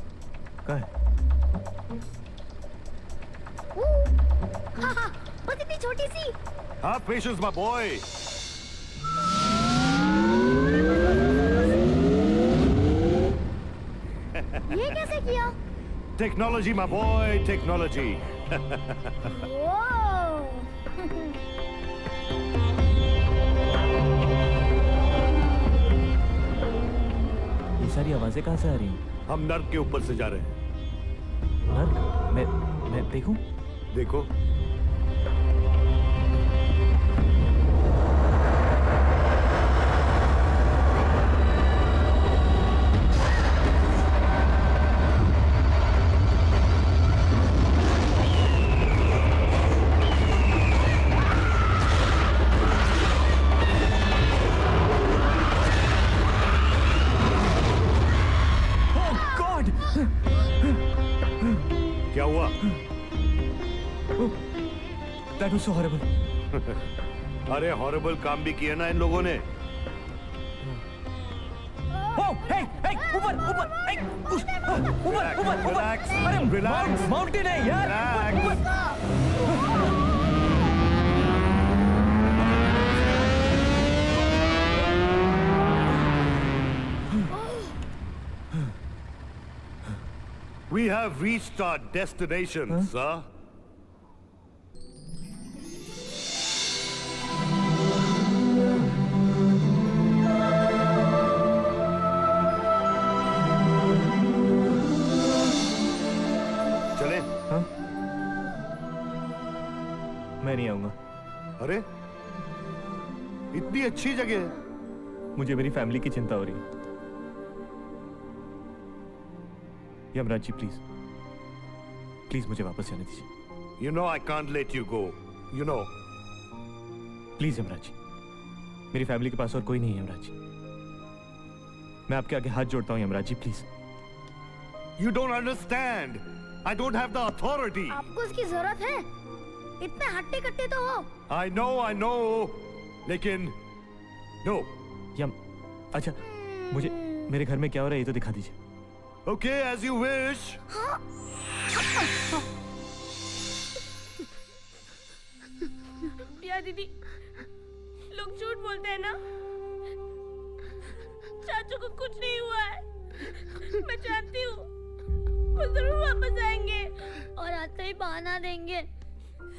कहाँ है? हाँ, बस इतनी छोटी सी। Have patience, my boy. ये कैसे किया? Technology, my boy, technology. ये सारी आवाजें कहाँ से आ रही हैं? हम नर्क के ऊपर से जा रहे हैं। नर्क? मैं देखूं? देखो। That was so horrible. अरे हॉरिबल काम भी किया ना इन लोगों ने। Oh, hey, hey, ऊपर, ऊपर, hey, ऊपर, relax, अरे relax, माउंटेन है यार। We have reached our destination, sir. चले? मैं नहीं आऊंगा। अरे इतनी अच्छी जगह है। मुझे मेरी फैमिली की चिंता हो रही है। यमराज जी प्लीज प्लीज मुझे वापस जाने दीजिए। You know I can't let you go. You know. Please Yamraj ji, मेरी फैमिली के पास और कोई नहीं है यमराज जी। मैं आपके आगे हाथ जोड़ता हूँ Yamraj ji please. You don't understand. I don't have the authority. आपको उसकी जरूरत है? इतने हट्टे कट्टे तो हो। I know. लेकिन no. अच्छा मुझे मेरे घर में क्या हो रहा है ये तो दिखा दीजिए। Okay, as you wish. पिया दीदी, लोग झूठ बोलते हैं ना। चाचू को कुछ नहीं हुआ है। मैं जानती हूँ, वो जरूर वापस आएंगे और आते ही बहाना देंगे।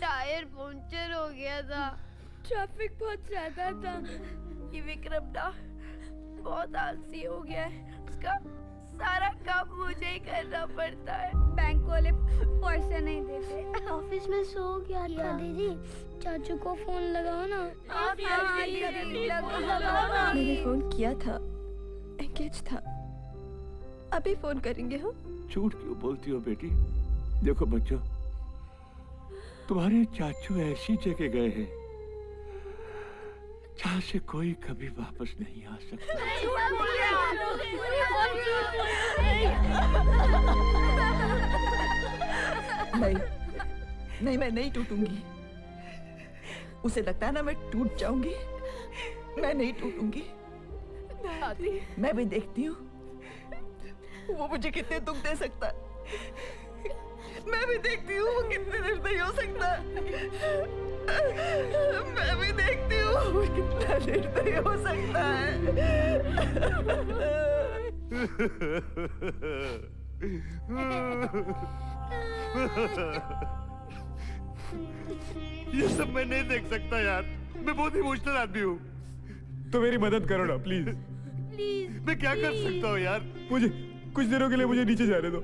टायर पंक्चर हो गया था, ट्रैफिक बहुत ज्यादा था। ये विक्रम ना बहुत आलसी हो गया है। उसका सारा काम मुझे ही करना पड़ता है। बैंक वाले पैसे नहीं देते। ऑफिस में सो गया था। दीदी चाचू को फोन लगाओ ना। मैंने फोन किया था, एंगेज था। अभी फोन करेंगे हम। झूठ क्यों बोलती हो बेटी? देखो बच्चों, तुम्हारे चाचू ऐसी जगह गए हैं जहाँ से कोई कभी वापस नहीं आ सकता। नहीं, मैं नहीं टूटूंगी। उसे लगता है ना मैं टूट जाऊंगी। मैं नहीं टूटूंगी। मैं भी देखती हूँ वो मुझे कितने दुख दे सकता है। मैं भी देखती हूँ वो कितने निर्दयी हो सकता है। मैं भी देखती हूँ वो कितना निर्दयी हो सकता ये सब मैं नहीं देख सकता यार। मैं बहुत इमोशनल आदमी हूँ। तो मेरी मदद करो ना प्लीज। मैं क्या कर सकता हूँ यार? मुझे कुछ दिनों के लिए मुझे नीचे जाने दो।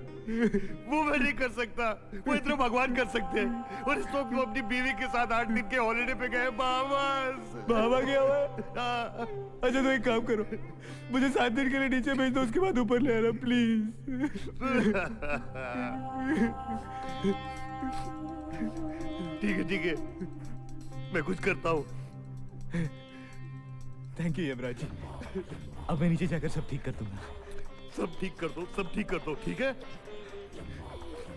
वो मैं नहीं कर सकता। वो इतना भगवान कर सकते हैं। और इस वक्त वो अपनी बीवी के साथ 8 दिन के हॉलिडे पे गए बाबा गया हुआ है। अच्छा तो एक काम करो, मुझे 7 दिन के लिए नीचे भेज दो, उसके बाद ऊपर ले आना प्लीज। ठीक है मैं कुछ करता हूँ। Thank you Yamraj ji. अब मैं नीचे जाकर सब ठीक कर दूंगा। सब ठीक कर दो, ठीक है?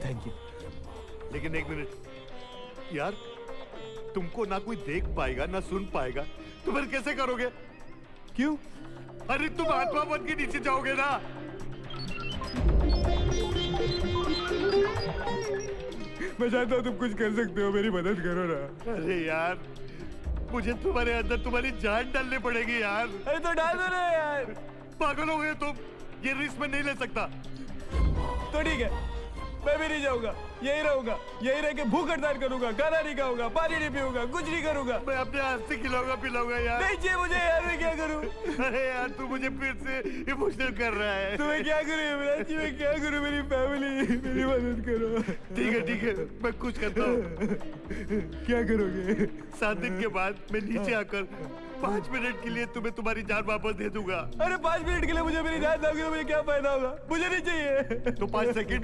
Thank you. लेकिन एक मिनट यार, तुमको ना कोई देख पाएगा ना सुन पाएगा, तो फिर कैसे करोगे? क्यों? अरे तुम आत्मा बन के नीचे जाओगे ना। मैं चाहता हूँ तुम कुछ कर सकते हो, मेरी मदद करो ना। अरे यार, मुझे तुम्हारे अंदर तुम्हारी जान डालनी पड़ेगी यार। अरे तो डाल दो ना यार। पागल हो गए तुम? ये रिस्क मैं नहीं ले सकता। तो ठीक है, मैं भी नहीं जाऊंगा, यही रहूंगा। यही रह के भूख हड़ताल करूंगा, खाना नहीं खाऊंगा, पानी नहीं पीऊंगा, कुछ नहीं करूंगा। मैं अपने हाथ से खिलाऊंगा पिलाऊंगा यार। नहीं चाहिए मुझे यार, मैं क्या करूं? अरे यार तू मुझे फिर से इमोशनल कर रहा है। तो मैं क्या करूं यमराज जी, मैं क्या करूं? मेरी फैमिली, मेरी मदद करो। ठीक है मैं कुछ करता हूँ। क्या करोगे? 7 दिन के बाद मैं नीचे आकर 5 मिनट के लिए तुम्हें तुम्हारी जान वापस दे दूंगा। अरे 5 मिनट के लिए मुझे मेरी जान दोगे तो मुझे क्या फायदा होगा? मुझे नहीं चाहिए। तो 5 सेकंड,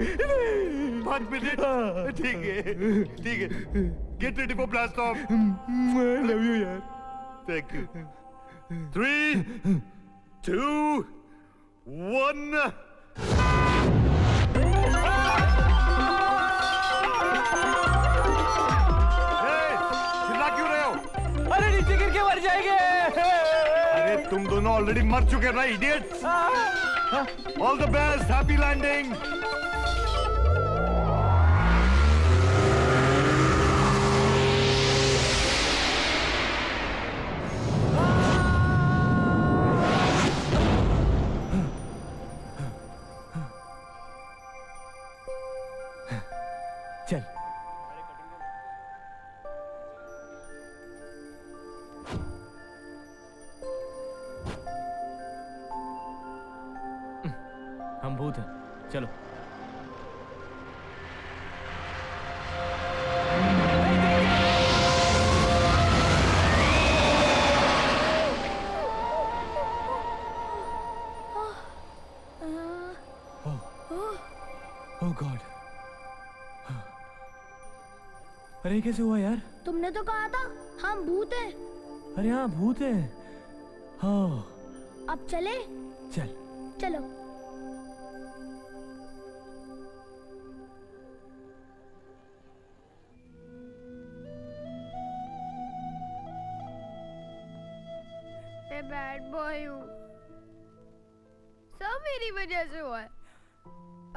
5 मिनट। ठीक है get ready for blast off. I love you यार। Thank you. 3 2 1 Hey, नीचे गिर के मर जाएंगे। अरे तुम दोनों ऑलरेडी मर चुके ना idiots. All the best, happy landing. चल हम भूत हैं, चलो। ओह गॉड, अरे ये कैसे हुआ यार? तुमने तो कहा था हम भूत हैं। अरे हाँ भूत हैं। हाँ अब चले? चल चलो। मैं बैड बॉय हूँ, सब मेरी वजह से हुआ है।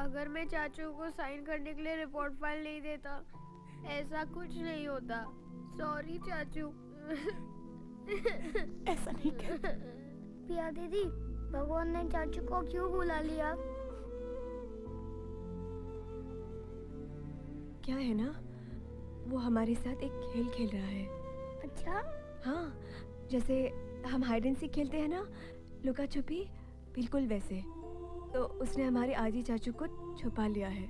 अगर मैं चाचू को साइन करने के लिए रिपोर्ट फाइल नहीं देता, ऐसा कुछ नहीं होता। सॉरी चाचू। ऐसा नहीं कर। पिया दीदी, भगवान ने चाचू को क्यों बुला लिया? क्या है ना, वो हमारे साथ एक खेल खेल रहा है। अच्छा? हाँ, जैसे हम हाइड एंड सीक खेलते हैं ना, लुका छुपी, बिल्कुल वैसे। तो उसने हमारे आजी चाचू को छुपा लिया है।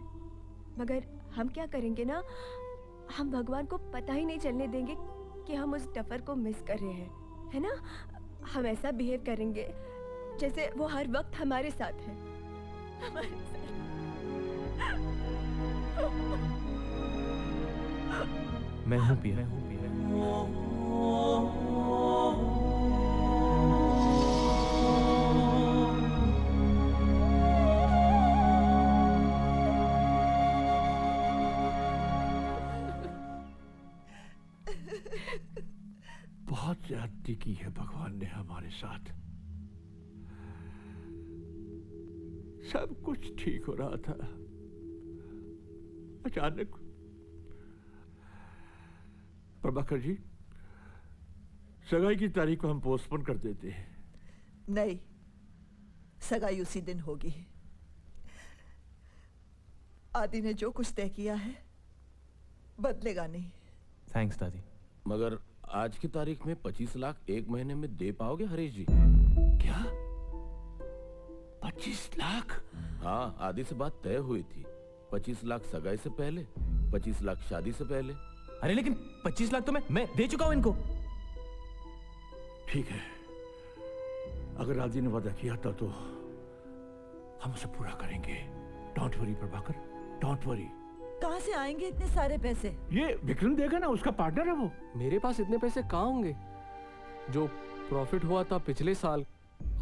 मगर हम क्या करेंगे ना, हम भगवान को पता ही नहीं चलने देंगे कि हम उस डफर को मिस कर रहे हैं, है ना? हम ऐसा बिहेव करेंगे जैसे वो हर वक्त हमारे साथ है। हमारे साथ। मैं हूँ पिया। बहुत ज्यादती की है भगवान ने हमारे साथ। सब कुछ ठीक हो रहा था, अचानक। प्रभाकर जी, सगाई की तारीख को हम पोस्टपोन कर देते हैं। नहीं, सगाई उसी दिन होगी। आदि ने जो कुछ तय किया है बदलेगा नहीं। थैंक्स दादी। मगर आज की तारीख में 25 लाख एक महीने में दे पाओगे हरीश जी? क्या 25 लाख? हाँ, आदि से बात तय हुई थी। 25 लाख सगाई से पहले, 25 लाख शादी से पहले। अरे लेकिन 25 लाख तो मैं दे चुका हूं इनको। ठीक है, अगर आदि ने वादा किया था तो हम उसे पूरा करेंगे। Don't worry Prabhakar, don't worry. कहाँ से आएंगे इतने सारे पैसे? ये विक्रम देगा ना, उसका पार्टनर है वो। मेरे पास इतने पैसे कहाँ होंगे? जो प्रॉफिट हुआ था पिछले साल,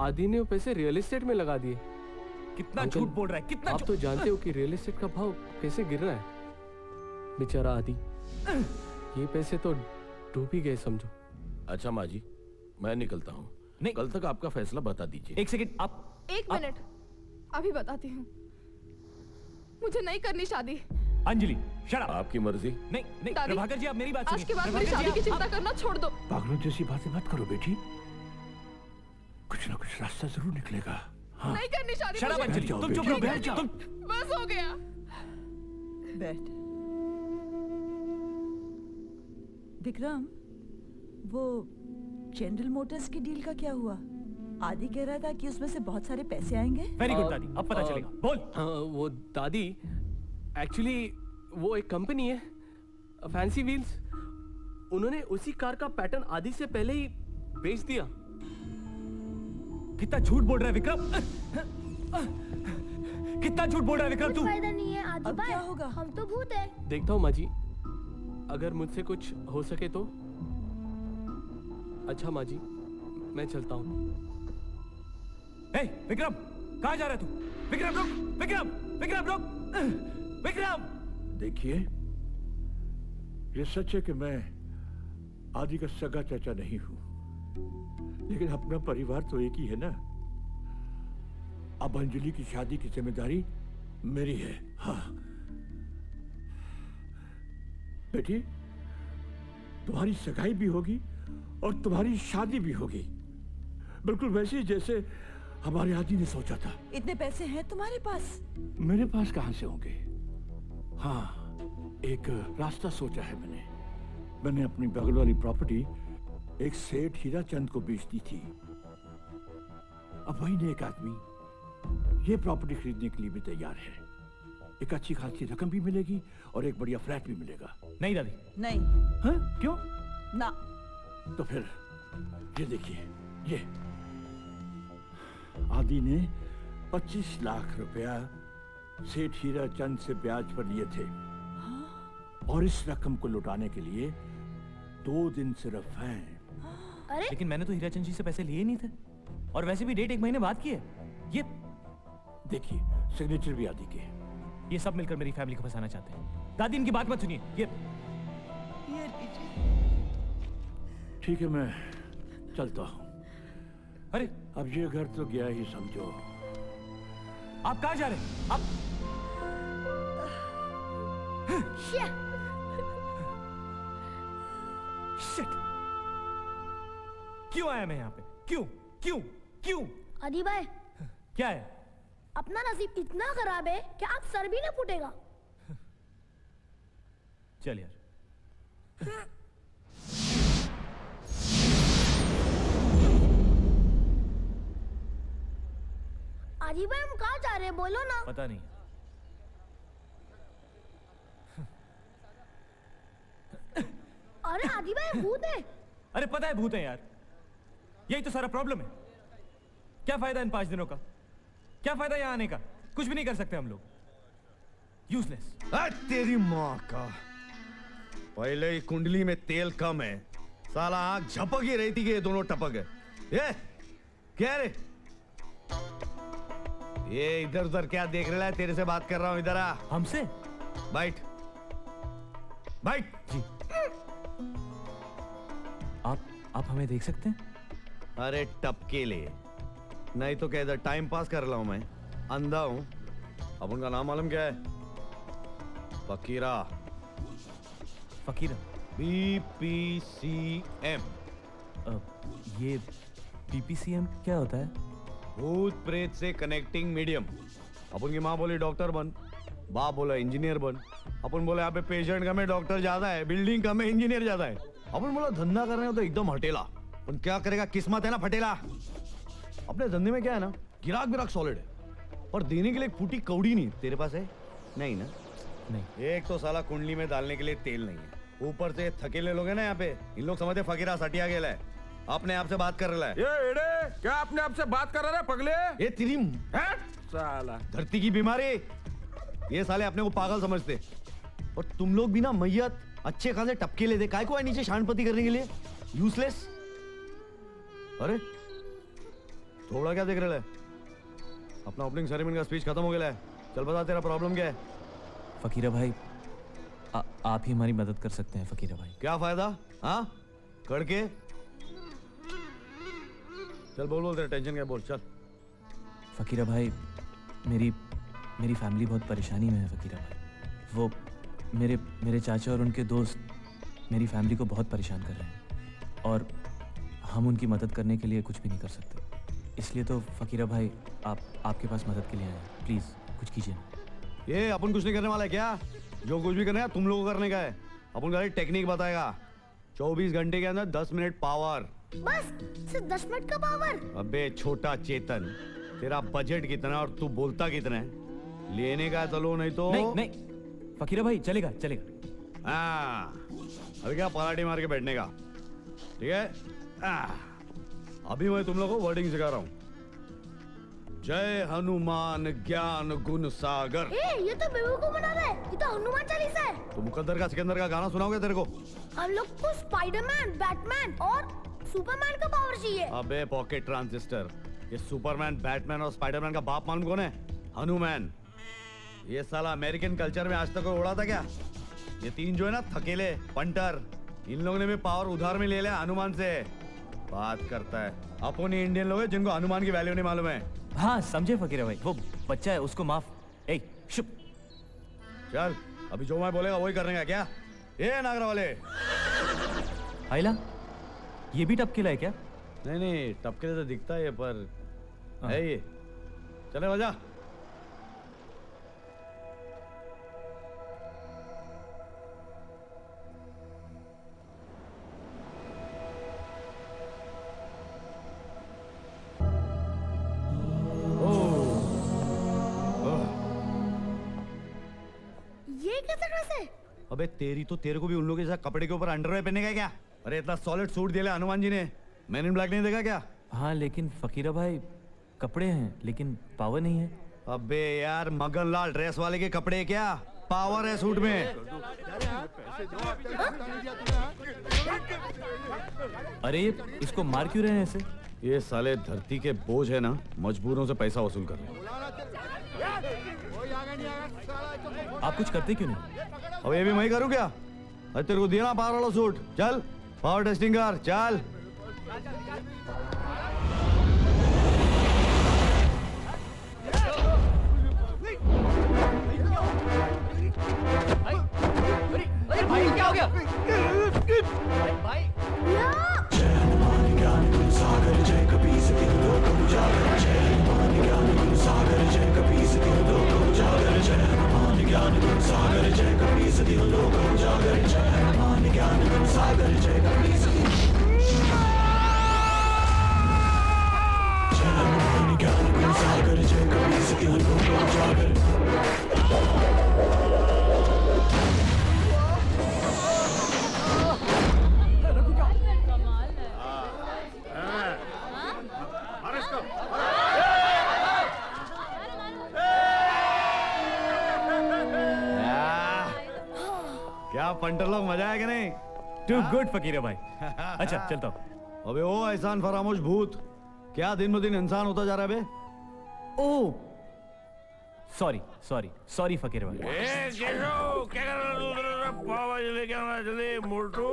आदि ने वो पैसे रियल एस्टेट में लगा दिए। कितना झूठ बोल रहा है, कितना आप तो जानते हो कि रियल एस्टेट का भाव कैसे गिर रहा है। बेचारा आदि, ये पैसे तो डूब ही गए समझो। अच्छा माँ जी, मैं निकलता हूँ। नहीं, कल तक आपका फैसला बता दीजिए। एक सेकंड, आप एक मिनट, अभी बताती हूँ। मुझे नहीं करनी शादी। Anjali, shut up. आपकी मर्जी। नहीं नहीं प्रभाकर जी, आप मेरी बात सुनिए। आज के बाद मेरी शादी की चिंता करना छोड़ दो। पागलों जैसी बातें मत करो बेटी, कुछ ना कुछ रास्ता जरूर निकलेगा। हाँ। नहीं करनी शादी। शट अप अंजलि, तुम चुप रहो, बैठ जाओ। बस हो गया। बैठ। विक्रम, वो जनरल मोटर्स की डील का क्या हुआ? आदि कह रहा था कि उसमें से बहुत सारे पैसे आएंगे। वेरी गुड दादी, अब पता चलेगा। बोल। वो दादी, एक्चुअली वो एक कंपनी है, फैंसी व्हील्स। उन्होंने उसी कार का पैटर्न आदि से पहले ही बेच दिया। कितना झूठ बोल रहा है विक्रम, कितना झूठ बोल रहा है विक्रम तू। फायदा नहीं है आदि अब भाई, क्या होगा? हम तो भूत हैं। देखता हूँ माँ जी, अगर मुझसे कुछ हो सके तो। अच्छा माँ जी, मैं चलता हूँ। ए, विक्रम, कहाँ जा रहा है तू? विक्रम रुक, विक्रम, विक्रम रुक, विक्रम। देखिए, ये सच है कि मैं आदि का सगा चाचा नहीं हूं, लेकिन अपना परिवार तो एक ही है ना। अब अंजलि की शादी की जिम्मेदारी मेरी है। हाँ बेटी, तुम्हारी सगाई भी होगी और तुम्हारी शादी भी होगी, बिल्कुल वैसे ही जैसे हमारे आदि ने सोचा था। इतने पैसे हैं तुम्हारे पास? मेरे पास कहां से होंगे? हाँ, एक रास्ता सोचा है मैंने अपनी बगल वाली प्रॉपर्टी एक सेठ हीराचंद को बेच दी थी। अब वही ने एक आदमी ये प्रॉपर्टी खरीदने के लिए भी तैयार है। एक अच्छी खासी रकम भी मिलेगी और एक बढ़िया फ्लैट भी मिलेगा। नहीं दादी, नहीं। हाँ? क्यों? ना। तो फिर ये देखिए, ये आदि ने 25 लाख रुपया सेठ हीराचंद से ब्याज पर लिए थे। और इस रकम को लुटाने के लिए 2 दिन सिर्फ हैं। अरे? लेकिन मैंने तो हीराचंद जी से पैसे लिए नहीं थे, और वैसे भी डेट 1 महीने बाद की है। ये देखिए, सिग्नेचर भी आदि के। ये सब मिलकर मेरी फैमिली को फंसाना चाहते हैं। दादी, इनकी बात मत सुनिए। ये ठीक है, मैं चलता हूँ। अरे अब ये घर तो गया ही समझो। आप कहाँ जा रहे हैं? आप शिट! क्यों आया मैं यहाँ पे? क्यों क्यों क्यों? आदि भाई, क्या है? अपना नसीब इतना खराब है कि आप सर भी ना फूटेगा। चल यार। आदि भाई, हम कहाँ जा रहे हैं? बोलो ना। पता नहीं। अरे आदि भाई, भूत है। अरे पता है भूत है यार, यही तो सारा प्रॉब्लम है। क्या फायदा इन 5 दिनों का? क्या फायदा यहाँ आने का? कुछ भी नहीं कर सकते हम लोग। यूजलेस। तेरी माँ का, पहले ही कुंडली में तेल कम है, साला आंख झपक ही रही थी कि ये दोनों टपक है। ये क्या रे? ये इधर उधर क्या देख रहा है? तेरे से बात कर रहा हूँ, इधर आ। हमसे? बैठ बैठ। जी। आप हमें देख सकते हैं? अरे टपके ले, नहीं तो क्या इधर टाइम पास कर रहा हूं मैं? अंधा हूं। अब उनका नाम मालूम क्या है? फकीरा। फकीरा? BPCM। ये BPCM क्या होता है? भूत प्रेत से कनेक्टिंग मीडियम। अपन की माँ बोली डॉक्टर बन, बाप बोला इंजीनियर बन। अपन बोले यहाँ पे पेशेंट कम है, डॉक्टर ज्यादा है, बिल्डिंग कम है, इंजीनियर ज्यादा है। अपन बोला धंधा कर रहे हो तो एकदम हटेला, अपन क्या करेगा, किस्मत है ना फटेला। अपने धंधे में क्या है ना, गिराक बिराक सॉलिड है, और देने के लिए एक फूटी कौड़ी नहीं। तेरे पास है? नहीं ना? नहीं। एक तो साला कुंडली में डालने के लिए तेल नहीं है, ऊपर से थकेले लोग हैं ना यहाँ पे, इन लोग समझते फकीरा सटिया गेला है, अपने आप से बात कर रहा है। ये एड़े, क्या अपने आप से बात कर रहा है पगले? ये तेरी साला धरती की बीमारी। ये साले अपने को पागल समझते, और तुम लोग भी ना मैयत अच्छे खासे टपके लेते, काय को है नीचे शानपति करने के लिए? यूजलेस। अरे थोड़ा क्या देख रहा है? अपना ओपनिंग सेरेमनी का स्पीच खत्म हो गया है, चल बता तेरा प्रॉब्लम क्या है? फकीरा भाई, आप ही हमारी मदद कर सकते हैं फकीरा भाई। क्या फायदा? हाँ करके चल बोल तेरा टेंशन क्या, बोल चल। फकीरा भाई, मेरी फैमिली बहुत परेशानी में है फकीरा भाई। वो मेरे चाचा और उनके दोस्त मेरी फैमिली को बहुत परेशान कर रहे हैं, और हम उनकी मदद करने के लिए कुछ भी नहीं कर सकते। इसलिए तो फकीरा भाई, आपके पास मदद के लिए आए हैं। प्लीज कुछ कीजिए ना। ये अपन कुछ नहीं करने वाला है क्या? जो कुछ भी करना है तुम लोगों को करने का है। अपन का टेक्निक बताएगा, 24 घंटे के अंदर 10 मिनट पावर। बस सिर्फ 10 मिनट का पावर? अबे छोटा चेतन, तेरा बजट कितना और तू बोलता कितना है? लेने का तो लो, नहीं तो नहीं फकीरा भाई, चलेगा चलेगा। हाँ अभी क्या पराठी मार के बैठने का, ठीक है? अभी मैं तुम लोगों को वर्डिंग सिखा रहा हूँ। जय हनुमान ज्ञान गुण सागर। ये तो बेबू को बना रहा है, ये तो हनुमान चालीसा है। तो मुकद्दर का सिकंदर का गाना सुनाओगे तेरे को? हम लोग को स्पाइडरमैन, बैटमैन और सुपरमैन का पावर चाहिए। अबे पॉकेट ट्रांजिस्टर, ये सुपरमैन, बैटमैन और स्पाइडरमैन का बाप मालूम कौन है? हनुमान। ये साला अमेरिकन कल्चर में आज तक कोई उड़ा था क्या? ये 3 जो है ना, थकेले, पंटर, इन लोगों ने भी पावर उधार में ले लिया हनुमान से। बात करता है अपन ही इंडियन लोग हैं जिनको हनुमान की वैल्यू नहीं मालूम है। हाँ समझे फकीरा भाई, वो बच्चा है उसको माफ। ए शुभ चल अभी जो मैं बोलेगा वही करने का क्या? ये नागरा वाले आइला ये भी टपकेला है क्या? नहीं टपके तो दिखता है पर है ये। चले बजा। ये कैसे ड्रेस है? अबे तेरी तो तेरे को भी उन लोगों के साथ कपड़े के ऊपर अंडरवेयर पहने का क्या? अरे इतना सॉलिड सूट दिया हनुमान जी ने, मैन इन ब्लैक नहीं देखा क्या? हाँ लेकिन फकीरा भाई कपड़े हैं लेकिन पावर नहीं है। अबे यार मगन लाल ड्रेस वाले के कपड़े क्या पावर है सूट में? अरे इसको मार क्यों रहे हैं ऐसे? ये साले धरती के बोझ है ना, मजबूरों से पैसा वसूल कर रहे हैं। आप कुछ करते क्यों नहीं? अब ये भी मैं ही करूं क्या? अरे तेरे को दिया ना पावर वाला सूट, चल पावर टेस्टिंग कर चल। भाई क्या हो गया? क्या पंटर लोग मजा आया कि नहीं? टू गुड फकीरा भाई। अच्छा चलता हूँ। अबे ओ एहसान फरामोश भूत, क्या दिन ब दिन इंसान होता जा रहा है बे? ओ सॉरी सॉरी सॉरी फकीरा भाई। क्या कर रहा है? पाव भाजी लेके आना जल्दी मोटू।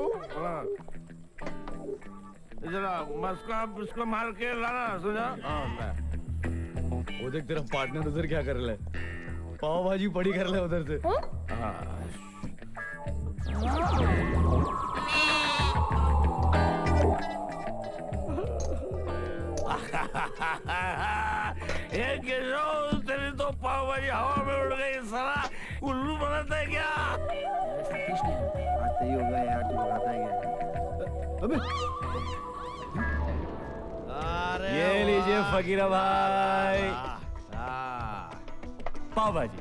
जरा उसको मार के लाना सुना। वो देख तेरा पार्टनर उधर क्या कर रहा है? पाव भाजी पड़ी कर ले उधर से। तेरी तो पाव भाजी हवा में उड़ गई साला, उल्लू बनाता है क्या? आते ही होगा यार, तू बनाता है क्या? अबे अरे ये लीजिए फकीरा भाई पाव भाजी।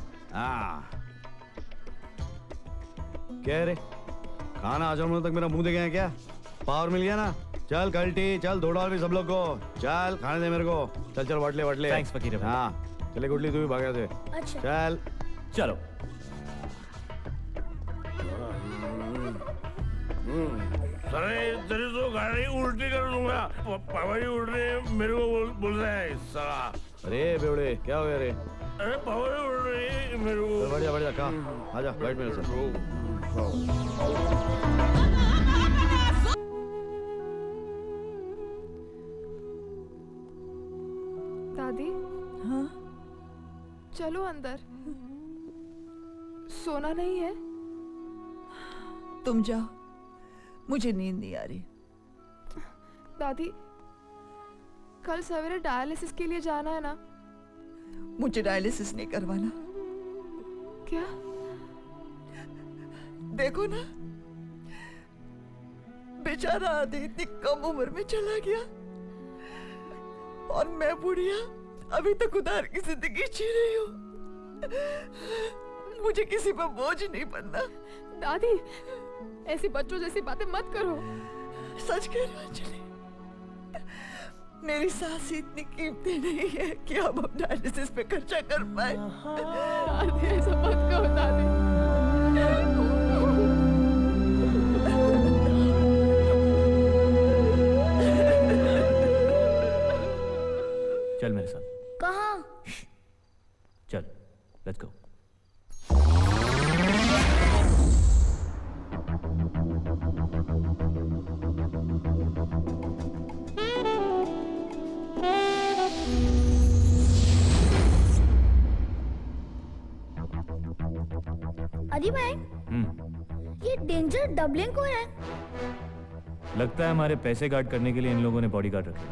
क्या रे खाना आजम तक मेरा मुंह देखे हैं क्या? पावर मिल गया ना? चल कल्टी चल दौड़ा भी सब लोग को, चल खाने दे मेरे को। चल चल वटले वटले। थैंक्स फकीर भाई। हाँ चले गुडली तू भी भागा से। अच्छा। चल चलो। अरे तेरी तो गाड़ी उल्टी कर दूंगा। पावा जी उड़ रहे हैं, मेरे को बोल रहा है साला। अरे बेवड़े क्या हो गया रे? अरे पावा जी उड़ रही है मेरे को। बढ़िया बढ़िया कहाँ आजा बैठ मेरे साथ। दादी हाँ चलो अंदर, सोना नहीं है? तुम जाओ, मुझे नींद नहीं आ रही। दादी कल सवेरे डायलिसिस के लिए जाना है ना? मुझे डायलिसिस नहीं करवाना। क्या? देखो ना बेचारा आदि इतनी कम उम्र में चला गया और मैं बुढ़िया अभी तक उधार की जिंदगी जी रही हूँ। मुझे किसी पर बोझ नहीं बनना। दादी ऐसी बच्चों जैसी बातें मत करो। सच कह रही हूँ अंजलि, मेरी सांस इतनी कीमती नहीं है कि अब हम डायलिसिस पे खर्चा कर पाए। दादी ऐसा मत कहो दादी। चल मेरे साथ। कहाँ? चल लेट्स गो। आदि भाई, ये डेंजर डबलिंग कौन है? लगता है हमारे पैसे गार्ड करने के लिए इन लोगों ने बॉडीगार्ड रखे।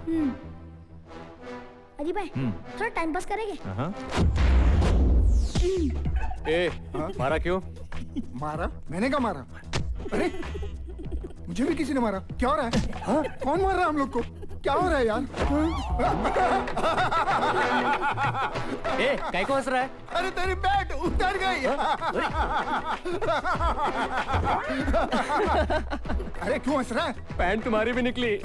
आदि भाई, थोड़ा टाइम पास करेंगे? हाँ। ए, मारा क्यों? मारा? मैंने क्या मारा? अरे मुझे भी किसी ने मारा। क्या हो रहा है? हाँ? कौन मार रहा है हम लोग को? क्या हो रहा है यार? ए, काय को हंस रहा है? अरे तेरी बैट उतर गई। अरे क्यों हंस रहा है? पैंट तुम्हारी भी निकली।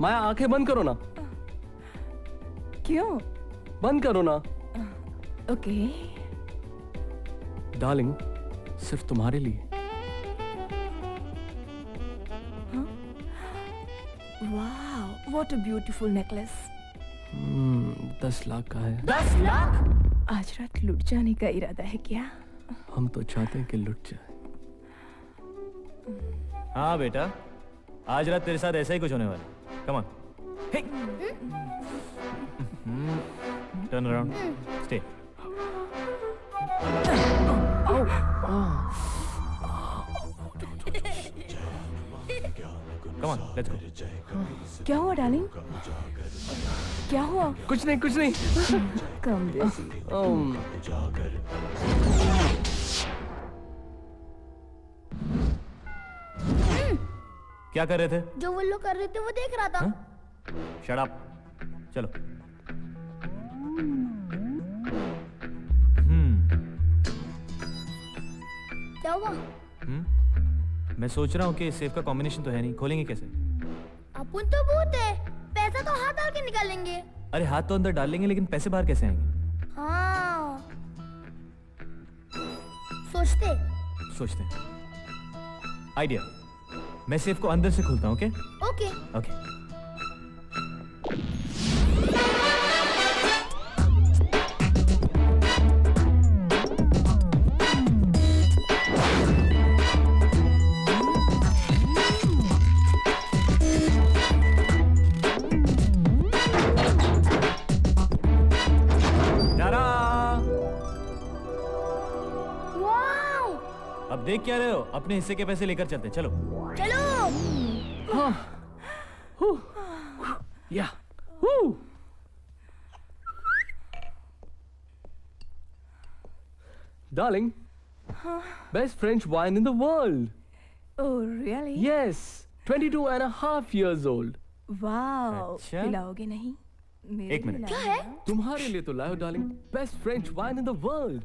माया आंखें बंद करो ना। क्यों? बंद करो ना। ओके। डार्लिंग, सिर्फ तुम्हारे लिए। वाह, what a beautiful necklace. 10 lakh का है। 10 लाख? आज रात लुट जाने का इरादा है क्या? हम तो चाहते हैं कि लुट जाए। हाँ बेटा, आज रात तेरे साथ ऐसा ही कुछ होने वाला है। Come on. Turn around, stay. Come on, let's go. क्या हुआ डार्लिंग? क्या हुआ? कुछ नहीं, कुछ नहीं। कम देसी। क्या कर रहे थे? जो वो लोग कर रहे थे वो देख रहा था। Shut up. चलो। क्या हुआ? मैं सोच रहा हूँ कि सेफ का कॉम्बिनेशन तो है नहीं, खोलेंगे कैसे? अपन तो भूत है, पैसा तो हाथ डाल के निकालेंगे। अरे हाथ तो अंदर डाल लेंगे, लेकिन पैसे बाहर कैसे आएंगे? हाँ, सोचते आइडिया। मैं सेफ को अंदर से खोलता हूँ। Okay okay okay. अब देख क्या रहे हो? अपने हिस्से के पैसे लेकर चलते हैं। चलो चलो। या Darling, best French wine in the world. Oh, really? Yes, 22 and a half years old. Wow. अच्छा? पिलाओगे नहीं? मेरे एक मिनट। लिए क्या लाना है? है? तुम्हारे लिए तो लाया हूं, darling. Best French wine in the world.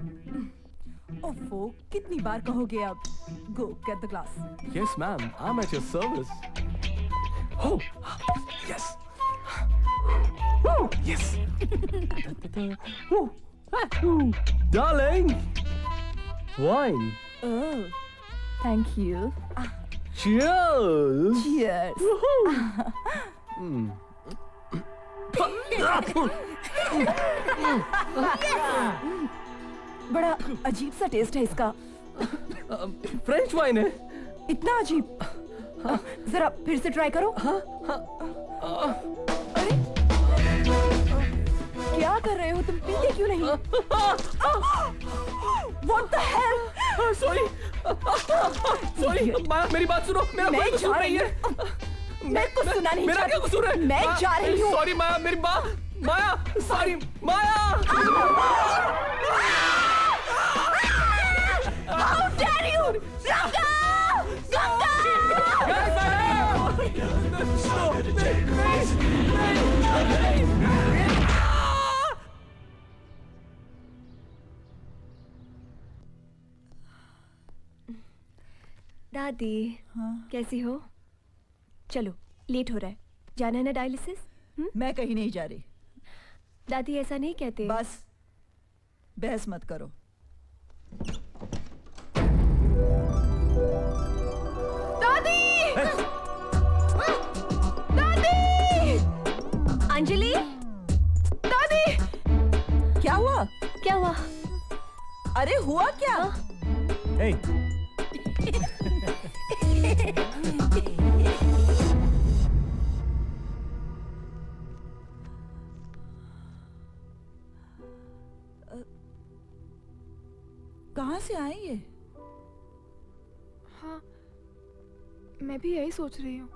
ओफो, कितनी बार कहोगे अब? Go, get the glass. Yes, ma'am. I'm at your service. Oh, yes. Oh, yes. Oh, darling. Wine. Oh, thank you. Cheers. Cheers. बड़ा अजीब सा टेस्ट है इसका। फ्रेंच वाइन है। इतना अजीब। जरा फिर से ट्राई करो। अरे क्या कर रहे हो तुम? पीते क्यों नहीं? What the hell? Sorry. माया, मेरी बात सुनो। मेरा कोई कसूर नहीं है। मैं कुछ सुना नहीं। मेरा क्या कसूर है? मैं जा रही हूँ। सॉरी माया, मेरी माया, sorry Maya. How dare you? Ganga! दादी, कैसी हो? चलो, लेट हो रहा है। जाना है ना डायलिसिस? मैं कहीं नहीं जा रही। दादी ऐसा नहीं कहते। बस बहस मत करो। दादी! दादी! अंजलि? दादी! क्या हुआ? क्या हुआ? अरे हुआ क्या? Hey. कहाँ से आए ये? हाँ, मैं भी यही सोच रही हूँ।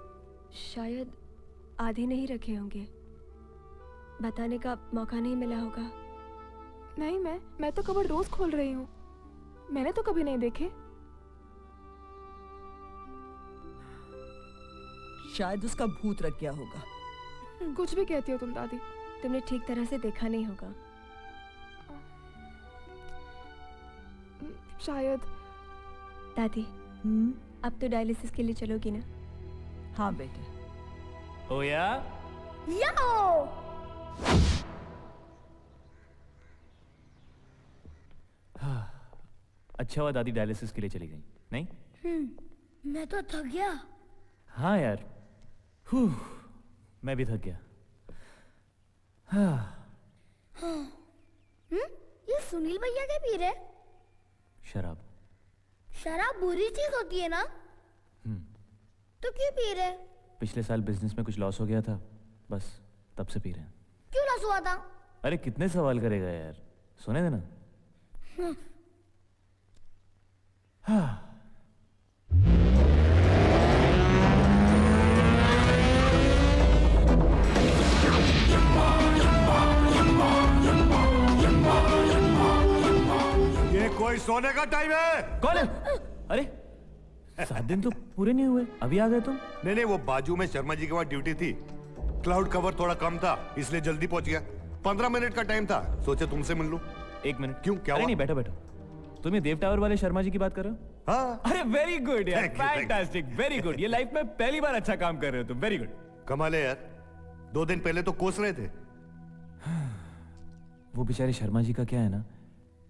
शायद आधे नहीं रखे होंगे, बताने का मौका नहीं मिला होगा। नहीं, मैं तो कबर्ड रोज खोल रही हूँ, मैंने तो कभी नहीं देखे। शायद उसका भूत रख गया होगा। कुछ भी कहती हो तुम दादी, तुमने ठीक तरह से देखा नहीं होगा। शायद। दादी, अब तो डायलिसिस के लिए चलोगी ना? हाँ बेटे। ओया? अच्छा हुआ दादी डायलिसिस के लिए चली गई, नहीं? मैं तो थक गया। हाँ यार, मैं भी थक गया। ये सुनील भैया क्या पी रहे? शराब। शराब बुरी चीज होती है ना? तो क्यों पी रहे? पिछले साल बिजनेस में कुछ लॉस हो गया था, बस तब से पी रहे हैं। क्यों लॉस हुआ था? अरे कितने सवाल करेगा यार, सुने देना। हाँ। ये कोई सोने का टाइम है? कौन है? अरे 7 दिन तो पूरे नहीं हुए, अभी आ गए तुम? नहीं, वो बाजू में शर्मा जी के वहाँ ड्यूटी थी, क्लाउड कवर थोड़ा कम था, इसलिए जल्दी पहुंच गया। 15 मिनट का टाइम था, सोचे तुमसे मिल लूं। 1 मिनट। क्यों, क्या हुआ? नहीं, बैठो बैठो। तुम ये देव टावर वाले शर्मा जी की बात कर रहे हो? हाँ। अरे वेरी गुड यार, फैंटास्टिक, वेरी गुड। ये लाइफ में पहली बार अच्छा काम कर रहे हो तुम, वेरी गुड। कमाल है यार, 2 दिन पहले तो कोस रहे थे। वो बेचारे शर्मा जी का क्या है ना,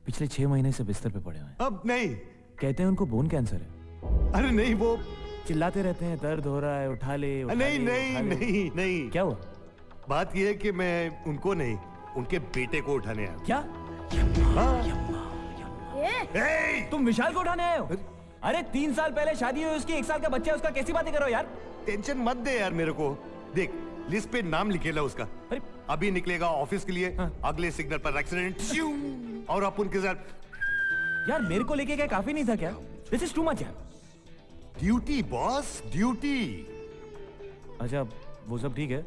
पिछले 6 महीने से बिस्तर पे पड़े हुए हैं। अब नहीं, कहते हैं उनको बोन कैंसर है। अरे नहीं, वो चिल्लाते रहते हैं, दर्द हो रहा है, उठा ले, उठा नहीं ले, नहीं उठा ले। नहीं नहीं। क्या हुआ? बात ये है कि मैं उनको नहीं, उनके बेटे को उठाने आया। क्या? तुम विशाल को उठाने आए हो? अरे 3 साल पहले शादी हुई उसकी, 1 साल का बच्चा है उसका, कैसी बातें करो यार। टेंशन मत दे यार मेरे को। देख, लिस्ट पे नाम लिखेला उसका। अरे अभी निकलेगा ऑफिस के लिए। अगले सिग्नल पर एक्सीडेंट और अपन के साथ। यार मेरे को लेके क्या काफी नहीं था क्या? दिस इज टू मच यार। Duty boss, duty. अच्छा वो सब ठीक है,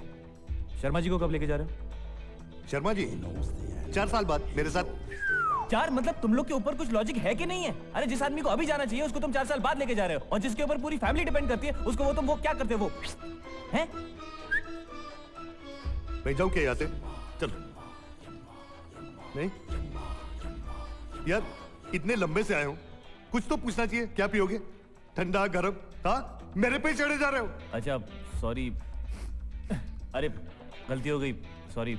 शर्मा जी को कब लेके जा रहे हो? शर्मा जी 4 साल बाद मेरे साथ। 4 मतलब तुम लोग के ऊपर कुछ लॉजिक है कि नहीं है? अरे जिस आदमी को अभी जाना चाहिए उसको तुम 4 साल बाद लेके जा रहे हो, और जिसके ऊपर पूरी फैमिली डिपेंड करती है उसको वो क्या करते हो? वो हैं? मैं जाऊं क्या यहाँ से? चल। नहीं यार, इतने लंबे से आए हूं, कुछ तो पूछना चाहिए। क्या पियोगे? ठंडा, गरम? हाँ, मेरे पे चढ़े जा रहे हो। अच्छा सॉरी, अरे गलती हो गई, सॉरी।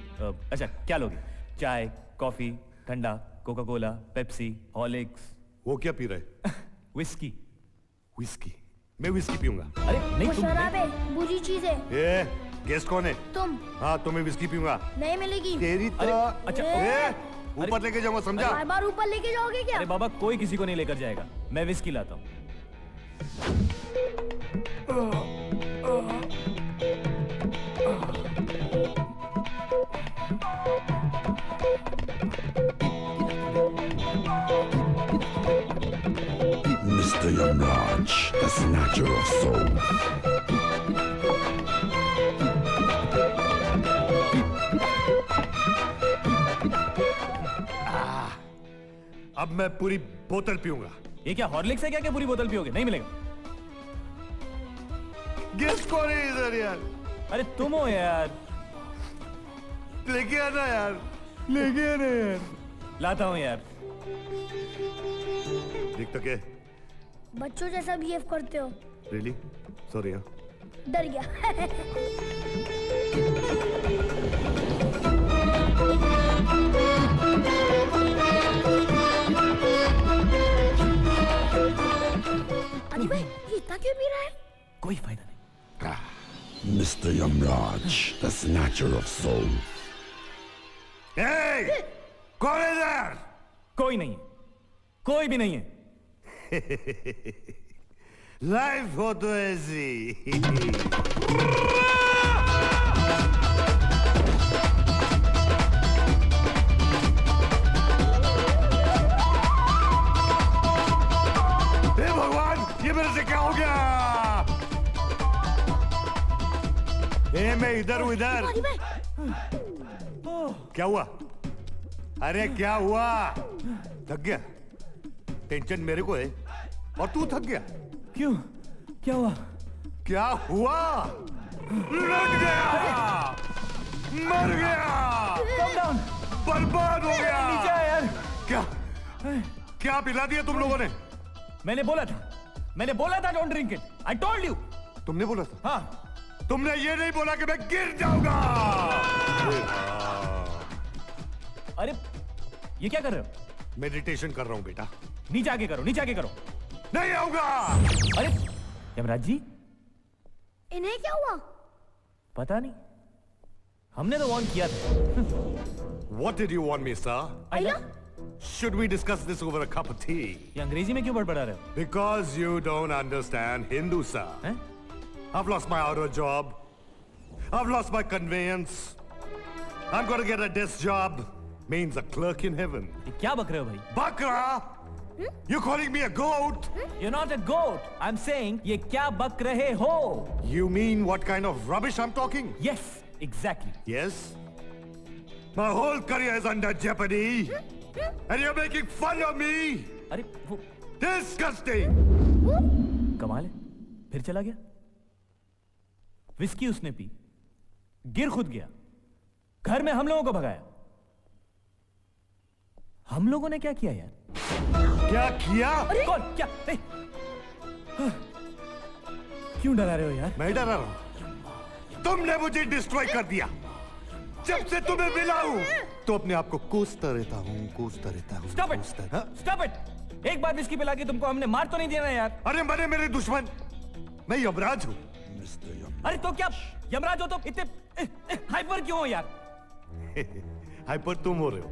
अच्छा क्या लोगे? चाय, कॉफी, ठंडा, कोका कोला, पेप्सी, हॉर्लिक्स? वो क्या पी रहे? विस्की। विस्की? मैं विस्की पीऊंगा। अरे नहीं, वो तुम शराब है, बुरी चीज है। ए, गेस्ट कौन है? तुम। हाँ, तुम्हें विस्की पीऊंगा। नहीं मिलेगी। तेरी तो अच्छा ऊपर लेके जाऊंगा, समझा? बार-बार ऊपर लेके जाओगे क्या? अरे बाबा, कोई किसी को नहीं लेकर जाएगा, मैं विस्की लाता हूँ। Mr. Yamraj, the snatcher of souls. अब मैं पूरी बोतल पीऊंगा। ये क्या हॉर्लिक्स है क्या पूरी बोतल पियोगे? नहीं मिलेगा। गेस्ट कौन है इधर यार? अरे तुम हो यार। लेके आना यार, लेके आना यार। लाता हूँ यार। देख तो क्या बच्चों जैसा बिहेव करते हो। Really sorry. हाँ, डर गया। अजी भाई, ये इतना क्यों पी रहा है? कोई फायदा नहीं। Mr. Yamraj, the snatcher of souls. Hey! कौन है इधर? कोई नहीं, कोई भी नहीं है। लाइफ हो तो ऐसी। मैं इधर हूँ इधर। क्या हुआ? अरे क्या हुआ? थक गया? टेंशन मेरे को है और तू थक गया। क्यों? क्या हुआ? क्या हुआ? लग गया, मर गया, बर्बाद हो गया। नीचे आ यार। क्या क्या पिला दिया तुम लोगों ने? मैंने बोला था don't drink it. I told you. तुमने बोला था? हाँ। तुमने ये नहीं बोला कि मैं गिर जाऊंगा। अरे ये क्या कर रहे हो? मेडिटेशन कर रहा हूं बेटा। नीचे आके करो, नीचे आके करो। नहीं आऊंगा। अरे यमराज जी, इन्हें क्या हुआ? पता नहीं, हमने तो वार्न किया था। What did you want me, sir? Should we discuss this over a cup of tea? ये अंग्रेजी में क्यों बड़बड़ा रहे हो? Because you don't understand Hindu, sir. I've lost my auto job. I've lost my conveyance. I'm gonna get a desk job. Means a clerk in heaven. ये क्या बक रहे हो भाई? Bakra? You calling me a goat? You're not a goat. I'm saying ये क्या बक रहे हो? You mean what kind of rubbish I'm talking? Yes, exactly. Yes? My whole career is under jeopardy. And you're making fun of me? अरे वो disgusting. कमाल है, फिर चला गया। विस्की उसने पी, गिर खुद गया, घर में हम लोगों को भगाया। हम लोगों ने क्या किया यार? क्या किया? कौन? क्या? क्यों डरा रहे हो यार? मैं डरा रहा हूं? तुमने मुझे डिस्ट्रॉय कर दिया। जब से तुम्हें मिला हूं तो अपने आप को कोसता रहता हूं। Stop it! Stop it! एक बार विस्की पिला के तुमको हमने मार तो नहीं दिया ना यार? अरे मरे मेरे दुश्मन, मैं यमराज हूं। अरे तो क्या यमराज हो तो इतने हाइपर क्यों हो यार? हाइपर तुम हो रहे हो।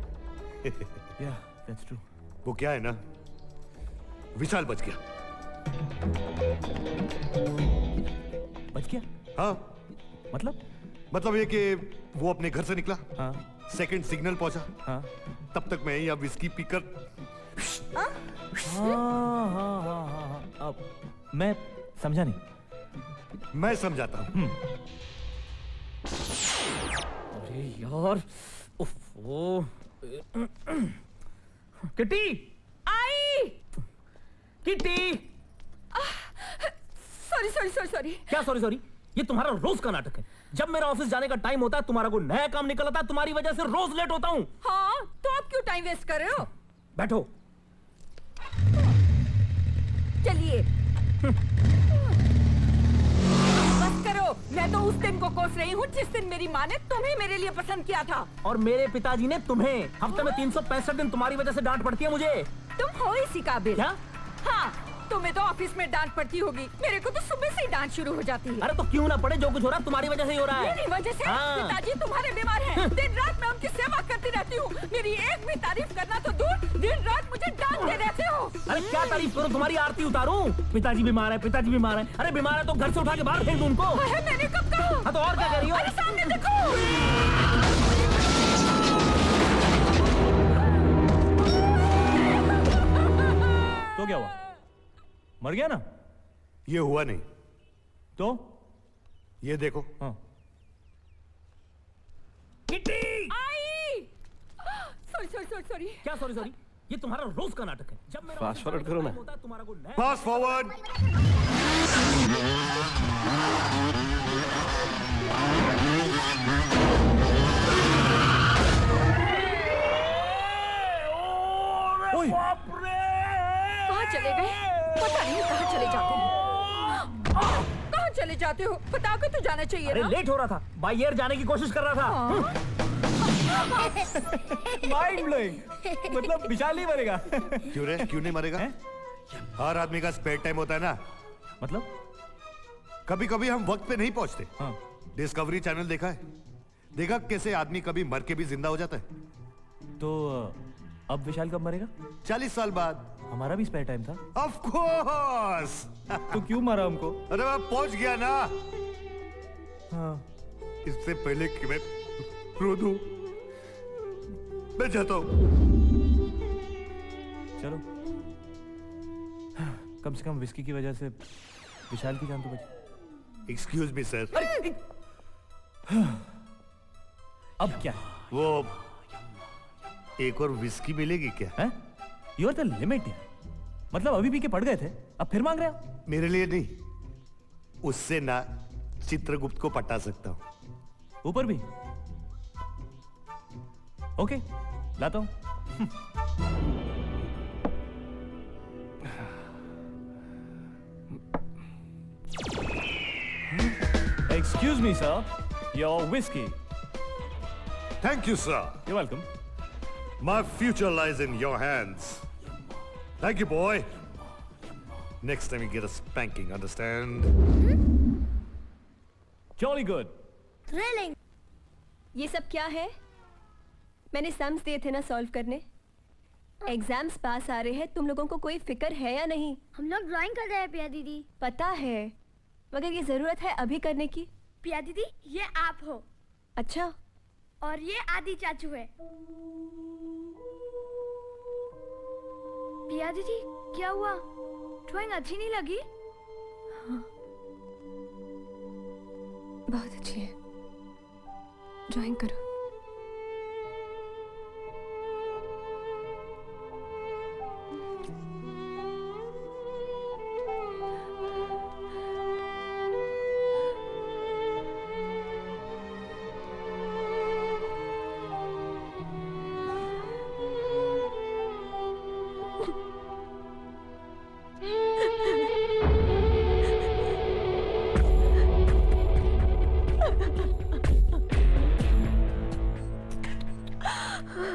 Yeah, that's true. वो क्या है ना, विशाल बच गया। बच गया? हाँ। मतलब ये कि वो अपने घर से निकला। हाँ। सेकंड सिग्नल पहुंचा। हाँ। तब तक मैं यहाँ विस्की पीकर। हाँ। अब मैं समझा नहीं। मैं समझाता हूँ। अरे यार, उफ़, किटी आई। Kitty, sorry. क्या सॉरी? ये तुम्हारा रोज का नाटक है। जब मेरा ऑफिस जाने का टाइम होता है तुम्हारा कोई नया काम निकल आता है, तुम्हारी वजह से रोज लेट होता हूँ। हाँ, तो आप क्यों टाइम वेस्ट कर रहे हो? बैठो। चलिए बस करो। मैं तो उस दिन को कोस रही हूँ जिस दिन मेरी माँ ने तुम्हें मेरे लिए पसंद किया था। और मेरे पिताजी ने तुम्हें। हफ्ते में 365 दिन तुम्हारी वजह से डांट पड़ती है मुझे। तुम हो इसी काबिल। क्या? हाँ, तुम्हें तो ऑफिस में डांट पड़ती होगी, मेरे को तो सुबह से ही डांट शुरू हो जाती है। अरे तो क्यों ना पड़े, जो कुछ हो रहा है तुम्हारी वजह से ही हो रहा है। मेरी वजह से? हाँ। पिताजी तुम्हारे बीमार हैं। दिन रात मैं उनकी सेवा करती रहती हूँ। मेरी एक भी तारीफ करना तो दूर, दिन रात मुझे डांटते रहते हो। अरे क्या तारीफ करूं, तुम्हारी आरती उतारूं? पिताजी बीमार है। अरे बीमार है तो घर से उठा के बाहर फेंक दूं उनको। मैंने कब कहा? हाँ तो और क्या कर रही हो? अरे सामने देखो। तो क्या हुआ? मर गया ना? ये हुआ नहीं तो ये देखो। हाँ। किटी! आई! सॉरी। क्या सॉरी? ये तुम्हारा रोज का नाटक है। जब मेरा फास्ट फॉरवर्ड करो ना। तुम्हारा कोई नया फास्ट फॉरवर्ड। कहाँ चले गए? पता नहीं कहाँ चले जाते हो। कहाँ चले जाते हो? बताओ कि तू जाना चाहिए अरे ना? लेट हो रहा था, बाय एयर जाने की कोशिश कर रहा था। Mind blowing. मतलब विशाल नहीं मरेगा। क्यों नहीं मरेगा? हर आदमी का स्पेयर टाइम होता है ना। मतलब कभी कभी हम वक्त पे नहीं पहुंचते। हाँ। डिस्कवरी चैनल देखा है? देखा कैसे आदमी कभी मर के भी जिंदा हो जाता है। तो अब विशाल कब मरेगा? 40 साल बाद। हमारा भी स्पेयर टाइम था। Of course. तो क्यों मारा हमको? अरे मैं पहुंच गया ना। हाँ। इससे पहले कि मैं रो दूं, मैं जाता हूं। चलो, कम से कम विस्की की वजह से विशाल की जान तो बची। Excuse me sir. अब क्या है? वो एक और विस्की मिलेगी क्या? हैं? You are the limit यार। मतलब अभी पी के पड़ गए थे, अब फिर मांग रहे हो? मेरे लिए नहीं, उससे ना चित्रगुप्त को पटा सकता हूँ। ऊपर भी? ओके, लाता हूँ। Excuse me, sir. Your whiskey. Thank you, sir. You're welcome. My future lies in your hands. Thank you, boy. Next time you get a spanking, understand? Jolly good. Thrilling. ये सब क्या है? मैंने सम्स दिए थे ना सॉल्व करने। एग्जाम्स पास आ रहे हैं, तुम लोगों को कोई फिक्र है या नहीं? हम लोग ड्राइंग कर रहे हैं पिया दीदी। पता है, मगर ये जरूरत है अभी करने की। पिया दीदी, ये आप हो। अच्छा। और ये आदि चाचू है। पिया दीदी, क्या हुआ? ड्राइंग अच्छी नहीं लगी? हाँ। बहुत अच्छी है, ड्राइंग करो।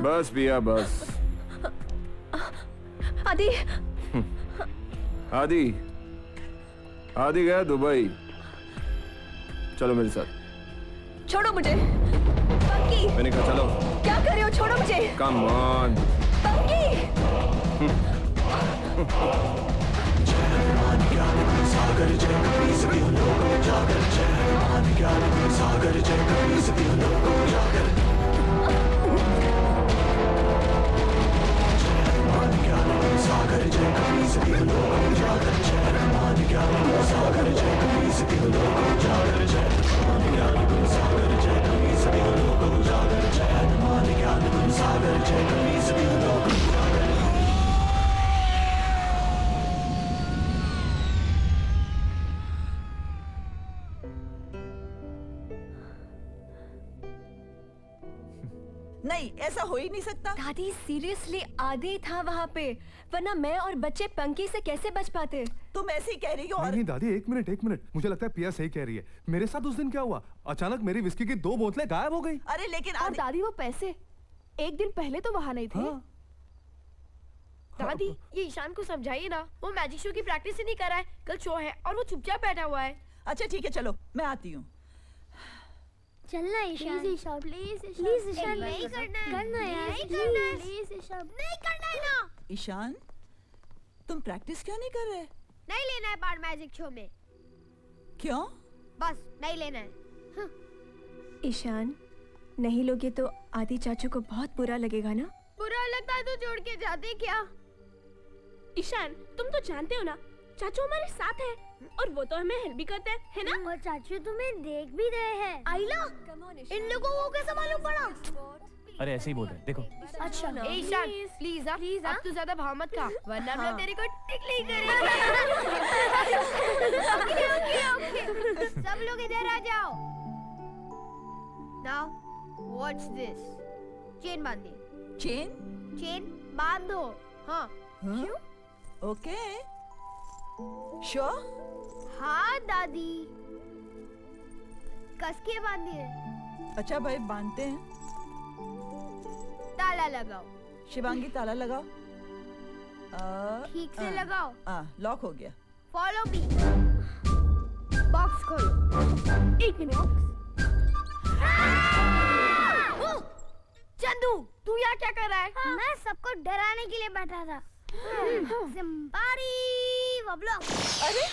बस पिया बस। आदि। आदि आदि गया दुबई। चलो मेरे साथ। छोड़ो मुझे। पंकी। मैंने कहा चलो। क्या कर रहे हो? छोड़ो मुझे। Come on. पंकी। सागर जय कभी सभी लोग जागर जय सागर जय कभी सभी लोग जागर सागर जय कभी सभी लोग जागर जय सागर जय कभी सभी लोग जागर जय सागर जय कभी सभी लोग जागर जय सागर जय कभी सभी लोग जागर। नहीं, ऐसा हो ही नहीं सकता। दादी सीरियसली आदि था वहाँ पे, वरना मैं और बच्चे पंकी से कैसे बच पाते? तुम ऐसे ही कह रही हो। नहीं दादी, एक मिनट, मुझे लगता है पिया सही कह रही है। मेरे साथ उस दिन क्या हुआ, अचानक मेरी विस्की की 2 बोतलें गायब हो गई। अरे लेकिन और दादी वो पैसे एक दिन पहले तो वहाँ नहीं थे। हाँ। दादी, ये ईशान को समझाइए ना, वो मैजिक शो की प्रैक्टिस ही नहीं कर रहा है। कल शो है और वो चुपचाप बैठा हुआ है। अच्छा ठीक है, चलो मैं आती हूँ। चलना ईशान, प्लीज ईशान, प्लीज ईशान, नहीं करना है, करना यार, प्लीज ईशान, नहीं करना है ना। ईशान, तुम प्रैक्टिस क्यों नहीं कर रहे? नहीं लेना है पार्ट मैजिक शो में। क्यों? बस नहीं लेना है। ईशान, नहीं लोगे तो आदि चाचू को बहुत बुरा लगेगा ना? बुरा लगता है तो छोड़ के जाते क्या? ईशान, तुम तो जानते हो ना, चाचू हमारे साथ है और वो तो हमें हेल्प भी करते हैं, है ना? और चाचू तुम्हें देख भी रहे हैं। आइला, इन लोगों को कैसे मालूम पड़ा? अरे ऐसे ही बोल रहे हैं, देखो। अच्छा ईशान, प्लीज अब तू ज्यादा भाव मत खा, वरना हम लोग तेरे को टिकली करेंगे। ओके, सब लोग इधर आ जाओ। Now, what's this? चेन बांधिए। चेन बांधो। हाँ। क्यों? ओके। Sure? हाँ दादी, कस के बांधिए। अच्छा भाई, बांधते हैं। ताला लगाओ। शिवांगी, ताला लगाओ। ठीक से लगाओ। लॉक हो गया। Follow me. बॉक्स खोलो। एक मिनट। चंदू, तू यहाँ क्या कर रहा है? मैं सबको डराने के लिए बैठा था। ज़िम्बारी वब्लॉक। अरे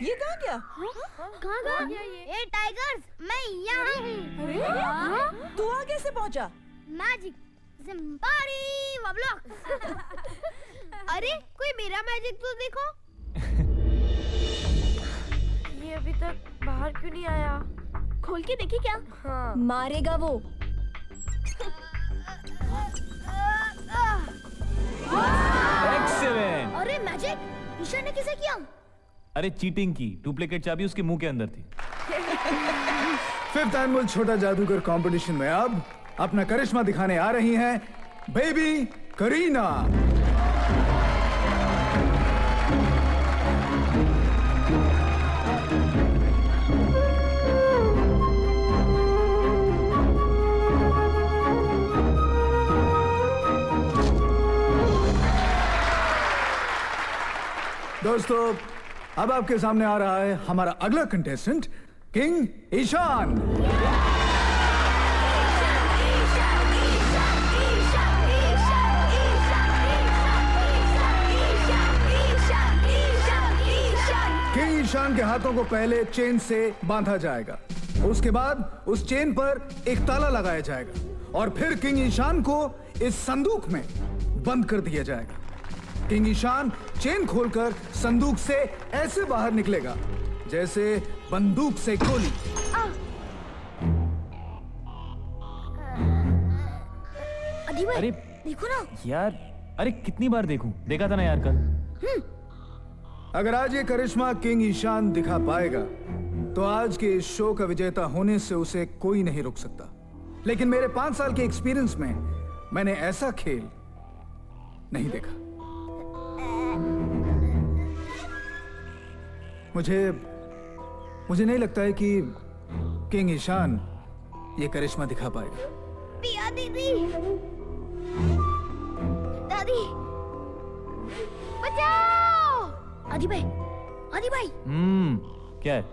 ये कहाँ गया? कहाँ गया? ये टाइगर्स, मैं यहाँ हूँ। अरे तू वहाँ कैसे पहुँचा? मैजिक ज़िम्बारी वब्लॉक। अरे कोई मेरा मैजिक तो देखो। ये अभी तक बाहर क्यों नहीं आया? खोल के देखी क्या? हाँ। मारेगा वो। एक्सीलेंट। अरे मैजिक, ईशा ने किसे किया? अरे चीटिंग की, डुप्लीकेट चाबी उसके मुंह के अंदर थी। फिफ्थ एनुअल छोटा जादूगर कंपटीशन में अब अपना करिश्मा दिखाने आ रही हैं बेबी करीना। दोस्तों, अब आपके सामने आ रहा है हमारा अगला contestant king Ishaan. King Ishaan के हाथों को पहले चेन से बांधा जाएगा, उसके बाद उस चेन पर एक ताला लगाया जाएगा और फिर किंग ईशान को इस संदूक में बंद कर दिया जाएगा। किंग ईशान चेन खोलकर संदूक से ऐसे बाहर निकलेगा जैसे बंदूक से गोली। अरे देखो ना यार, अरे कितनी बार देखूं? देखा था ना यार कल। अगर आज ये करिश्मा किंग ईशान दिखा पाएगा तो आज के इस शो का विजेता होने से उसे कोई नहीं रोक सकता। लेकिन मेरे 5 साल के एक्सपीरियंस में मैंने ऐसा खेल नहीं देखा। मुझे नहीं लगता है कि किंग ईशान ये करिश्मा दिखा पाएगा। पिया दीदी, दादी, बचाओ! आदि भाई, आदि भाई। क्या है?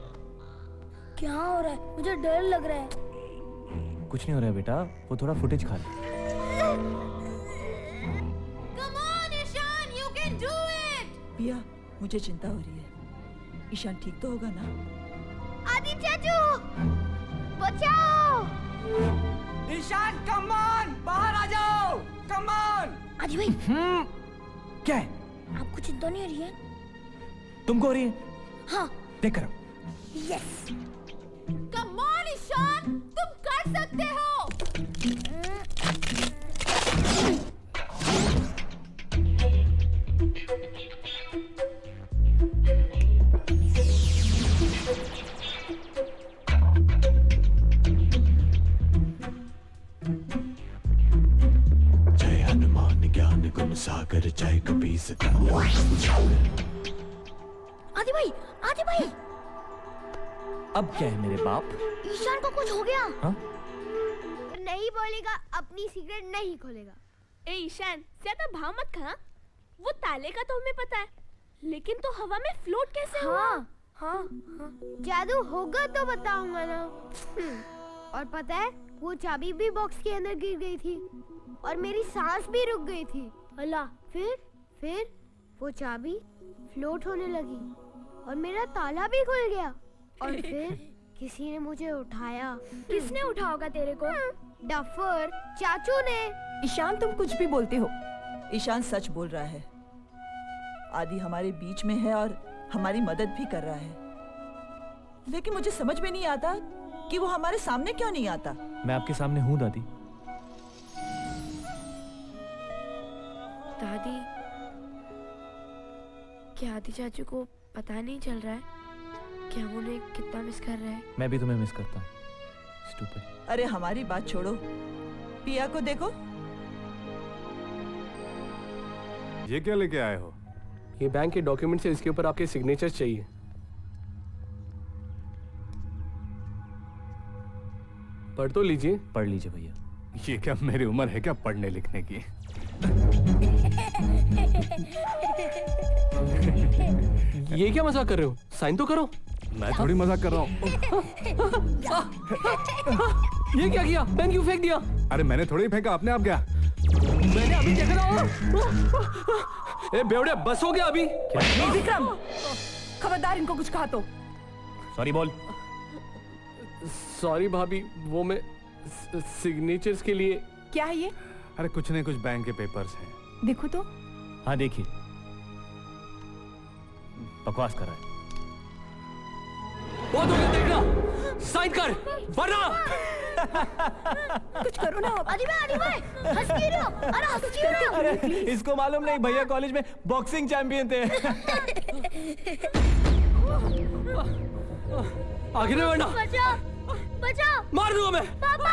क्या हो रहा है? मुझे डर लग रहा है। कुछ नहीं हो रहा है बेटा, वो थोड़ा फुटेज खा ले। Come on, Ishan, you can do it! पिया, मुझे चिंता हो रही है। ईशान ठीक तो होगा ना? आदि चाचू, बचाओ! ईशान, कम ऑन, बाहर आ जाओ, कम ऑन! आदि भाई, क्या है? आपको चिंता नहीं हो रही है? तुमको हो रही है? हाँ। देख कर। यस। Come on, ईशान, तुम कर सकते हो। जय हनुमान ज्ञान गुण सागर जय कपीस आदि भाई, आदि भाई। अब क्या है मेरे बाप? ईशान को कुछ हो गया। हाँ? नहीं बोलेगा, अपनी सीक्रेट नहीं खोलेगा। ए ईशान, ज्यादा भाव मत खा। वो ताले का तो हमें पता है, लेकिन तो हवा में फ्लोट कैसे हुआ? हाँ। जादू होगा तो बताऊंगा ना। और पता है, वो चाबी भी बॉक्स के अंदर गिर गई थी और मेरी सांस भी रुक गई थी। अल्लाह, फिर वो चाबी फ्लोट होने लगी और मेरा ताला भी खुल गया और फिर किसी ने मुझे उठाया। किसने उठाया होगा तेरे को? डफर चाचू ने। ईशान, तुम कुछ भी बोलते हो। ईशान सच बोल रहा है। आदि हमारे बीच में है और हमारी मदद भी कर रहा है, लेकिन मुझे समझ में नहीं आता कि वो हमारे सामने क्यों नहीं आता। मैं आपके सामने हूँ दादी। दादी, क्या आदि चाचू को पता नहीं चल रहा है कि हम उन्हें कितना मिस कर रहे हैं? मैं भी तुम्हें मिस करता हूँ। स्टूपिड। अरे हमारी बात छोड़ो, पिया को देखो। ये क्या लेके आए हो? ये बैंक के डॉक्यूमेंट्स है, इसके ऊपर आपके सिग्नेचर चाहिए। पढ़ तो लीजिए। पढ़ लीजिए भैया। ये क्या मेरी उम्र है क्या पढ़ने लिखने की? ये क्या मजाक कर रहे हो? साइन तो करो। मैं थोड़ी मजाक कर रहा हूँ। ये क्या किया? पेन क्यों फेंक दिया? अरे मैंने थोड़ी फेंका, अपने आप गया। मैंने अभी क्या करा? ए बेवड़े, बस हो गया अभी। विक्रम, खबरदार इनको कुछ कहा तो। सॉरी बोल। सॉरी भाभी, वो मैं सिग्नेचर्स के लिए। क्या है ये? अरे कुछ नहीं, कुछ बैंक के पेपर्स हैं। देखो तो। हाँ देखिए, बकवास कर रहा है। बहुत हो गया, देखना। साइन कर वरना कुछ करो ना। आदि भाई हंस क्यों रहे हो? अरे हंस क्यों रहे हो? अरे इसको मालूम नहीं, भैया कॉलेज में बॉक्सिंग चैंपियन थे। आगे नहीं बढ़ना। बचाओ बचाओ, मार दूंगा मैं। पापा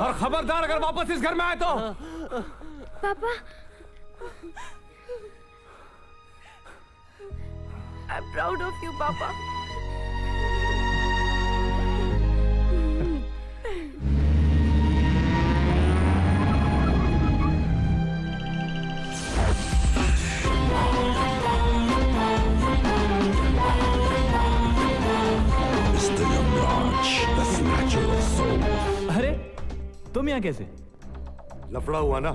और खबरदार अगर वापस इस घर में आए तो। पापा I'm proud of you, Papa. Mr. Yamraj, the snatcher of soul. अरे तुम यहाँ कैसे? लफड़ा हुआ ना?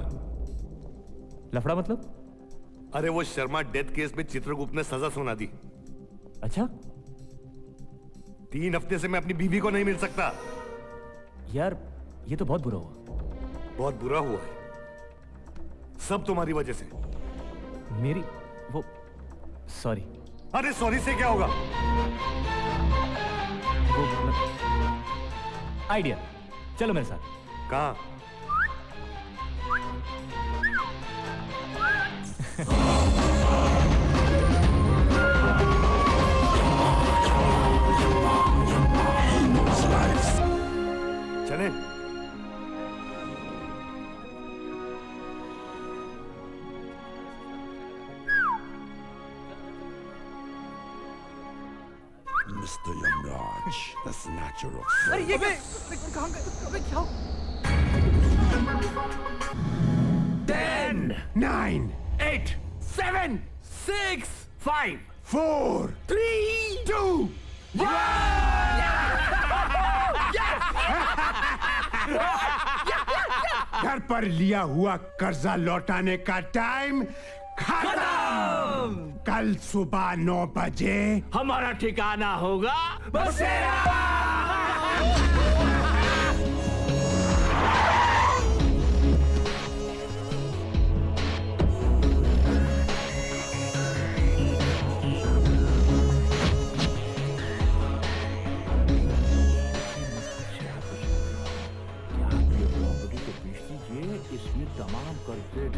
लफड़ा मतलब? अरे वो शर्मा डेथ केस में चित्रगुप्त ने सजा सुना दी। अच्छा? 3 हफ्ते से मैं अपनी बीवी को नहीं मिल सकता। यार ये तो बहुत बुरा हुआ। बहुत बुरा हुआ है, सब तुम्हारी वजह से। मेरी वो सॉरी। अरे सॉरी से क्या होगा? वो आइडिया, चलो मेरे साथ। कहाँ? चले। Mr. Yamraj, the snatcher of soul. अरे ये कहाँ क्या? 10, 9, 8, 7, 6, 5, 4, 3, 2, 1। घर पर लिया हुआ कर्जा लौटाने का टाइम खत्म। कल सुबह 9 बजे हमारा ठिकाना होगा बसेरा।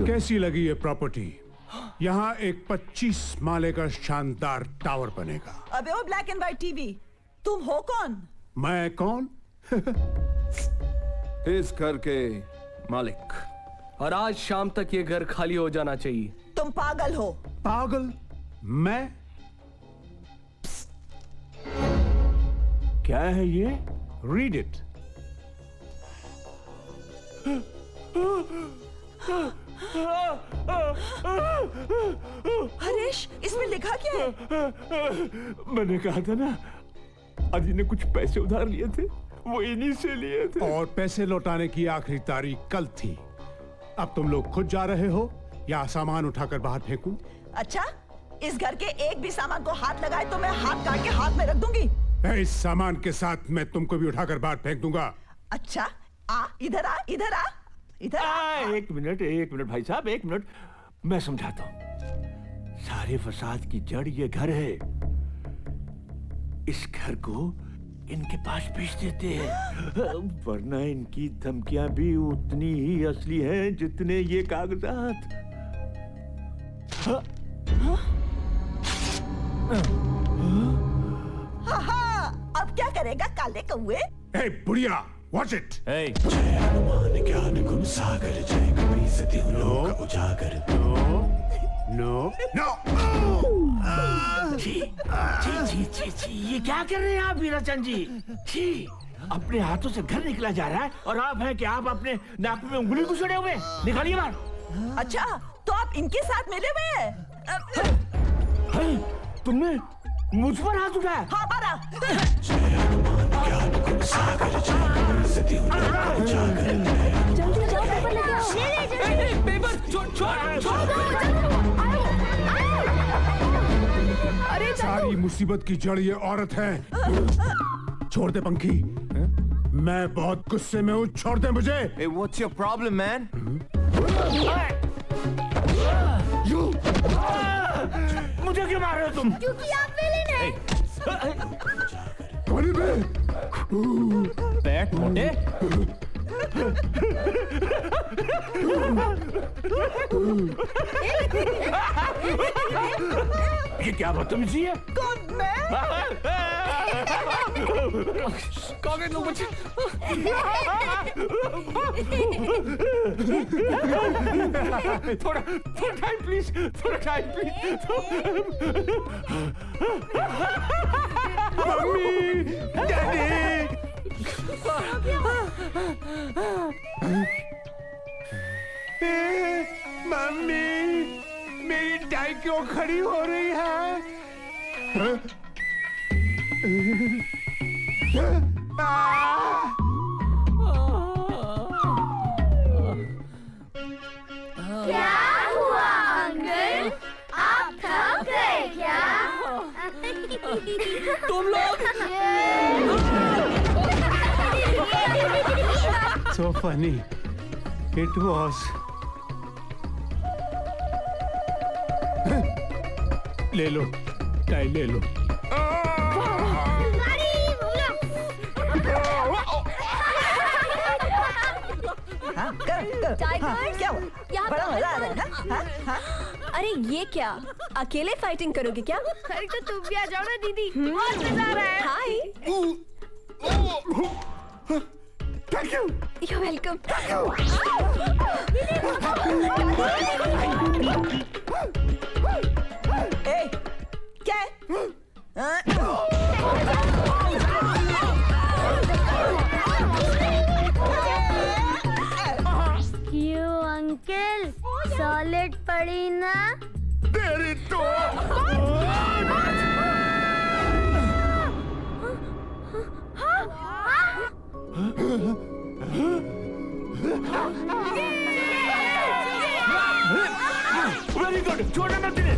कैसी लगी ये प्रॉपर्टी? यहाँ एक 25 माले का शानदार टावर बनेगा। अबे वो ब्लैक एंड व्हाइट टीवी, तुम हो कौन? मैं कौन? इस घर के मालिक। और आज शाम तक ये घर खाली हो जाना चाहिए। तुम पागल हो। पागल? मैं? क्या है ये? Read it. हरीश, इसमें लिखा क्या है? मैंने कहा था ना, अजी ने कुछ पैसे उधार लिए थे, वो इन्हीं से लिए थे। और पैसे लौटाने की आखिरी तारीख कल थी। अब तुम लोग खुद जा रहे हो या सामान उठाकर बाहर फेंकूं? अच्छा, इस घर के एक भी सामान को हाथ लगाए तो मैं हाथ काट के हाथ में रख दूंगी। इस सामान के साथ मैं तुमको भी उठाकर बाहर फेंक दूंगा। अच्छा, आ इधर आ, इधर आ, इधर आ। एक मिनट भाई साहब, एक मिनट, मैं समझाता हूं। सारे फसाद की जड़ ये घर है। इस घर को इनके पास बेच देते हैं, वरना इनकी धमकियां भी उतनी ही असली हैं जितने ये कागजात। हाँ, अब क्या करेगा काले कौए? बुढ़िया, वॉच इट। Hey. ज्ञान गुण सागर जय कपीस तिहु लोक उजागर। नो नो छी, ये क्या कर रहे हैं आप वीराचंद जी? छी, अपने हाथों से घर निकला जा रहा है और आप हैं कि आप अपने नाक में उंगली घुसड़े हुए। निकालिए बाहर। अच्छा, तो आप इनके साथ मिले हुए हैं? तुमने मुझ पर हाथ उठाया? हाँ, मारा। जल्दी जाओ, पेपर लेके आओ। पेपर छोड़। अरे सारी मुसीबत की जड़ ये औरत है। छोड़ दे पंखी, मैं बहुत गुस्से में हूँ, छोड़ दे मुझे। Hey, what's your problem, man? मुझे क्यों मार रहे हो तुम? क्योंकि आप विलेन हैं। कौन है? बैठ मोटे। ये क्या बदतमीजी है? कौन मैं? कागज लो बच्चे। थोड़ा टाइम प्लीज, थोड़ा time please. Mummy, daddy. Mummy, मेरी टाई क्यों खड़ी हो रही है? क्या हुआ अंकल? आप थक गए क्या? तुम लोग So funny. It was. ले लो, टाई ले लो। टाइगर्स, क्या हुआ? बड़ा मजा आ रहा है ना? हाँ? अरे ये क्या, अकेले फाइटिंग करोगे क्या? अरे तो तुम भी आ जाओ ना दीदी, बहुत मजा आ रहा है। हाय। Thank you. You're welcome. ए, क्या है? क्यों अंकल, सॉलिड पड़ी ना? तेरी तो वेरी गुड, छोड़ना मत इन्हें।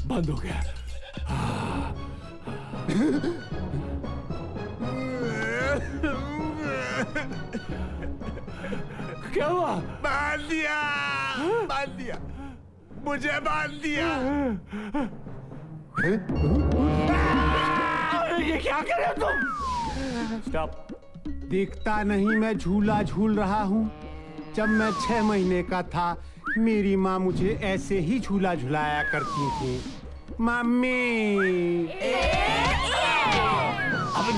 बंद हो गया। क्या हुआ? बांध दिया, बांध दिया, मुझे बांध दिया। ये क्या कर रहे हो तुम? स्टॉप। दिखता नहीं मैं झूला झूल रहा हूँ। जब मैं 6 महीने का था, मेरी माँ मुझे ऐसे ही झूला झुलाया करती थी। Mummy.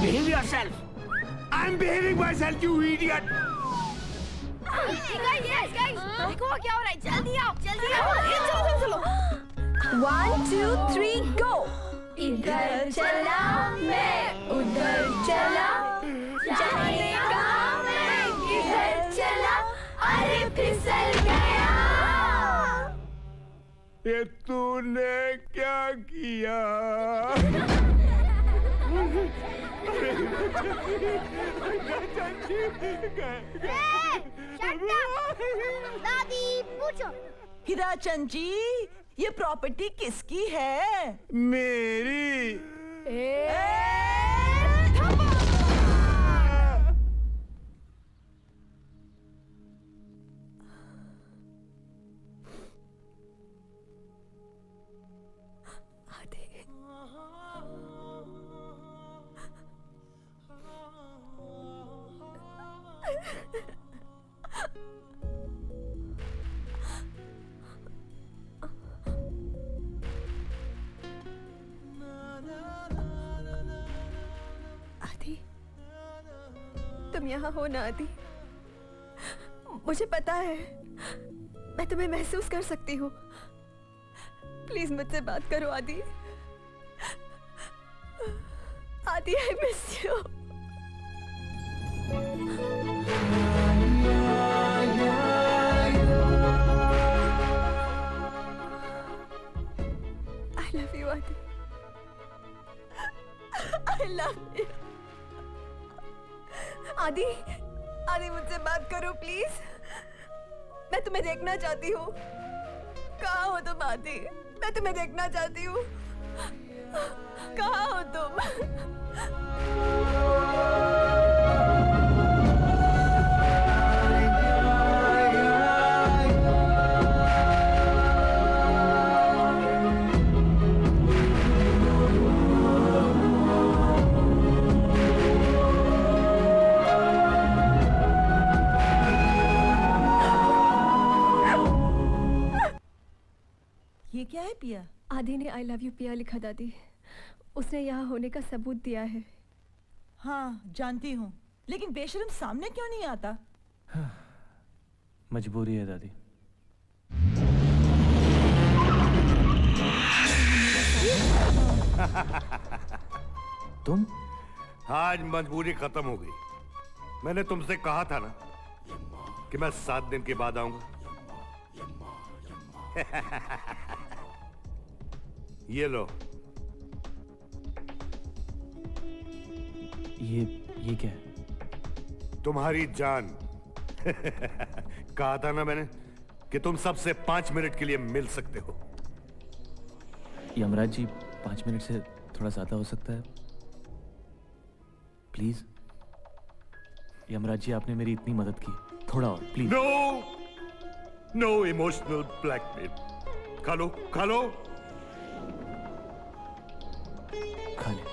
Behave yourself. I'm behaving myself, you idiot. Guys, देखो क्या हो रहा है? जल्दी आओ, चलो। 1, 2, 3, go. इधर चला मैं उधर चला, जाने का मैं किधर चला, अरे फिसल गया। ये तूने क्या किया? दादी पूछो। हीराचंद जी, ये प्रॉपर्टी किसकी है? मेरी। आदि, तुम यहाँ हो ना आदि? मुझे पता है, मैं तुम्हें महसूस कर सकती हूँ। प्लीज मुझसे बात करो आदि। आदि, I miss you. I love you, Adi. I love you. आदि, आदि मुझसे बात करो प्लीज। मैं तुम्हें देखना चाहती हूँ। कहाँ हो तुम आदि? मैं तुम्हें देखना चाहती हूँ। कहाँ हो तुम? ये क्या है पिया? आदि ने आई लव यू पिया लिखा दादी। उसने यहाँ होने का सबूत दिया है। हाँ जानती हूँ, लेकिन बेशरम सामने क्यों नहीं आता? मजबूरी है दादी। तुम? आज मजबूरी खत्म हो गई। मैंने तुमसे कहा था ना कि मैं 7 दिन के बाद आऊंगा। ये लो। ये क्या है? तुम्हारी जान। कहा था ना मैंने कि तुम सबसे 5 मिनट के लिए मिल सकते हो। यमराज जी, 5 मिनट से थोड़ा ज्यादा हो सकता है, प्लीज। यमराज जी, आपने मेरी इतनी मदद की, थोड़ा और प्लीज। No emotional blackmail. खा लो, खा लो। खा ले।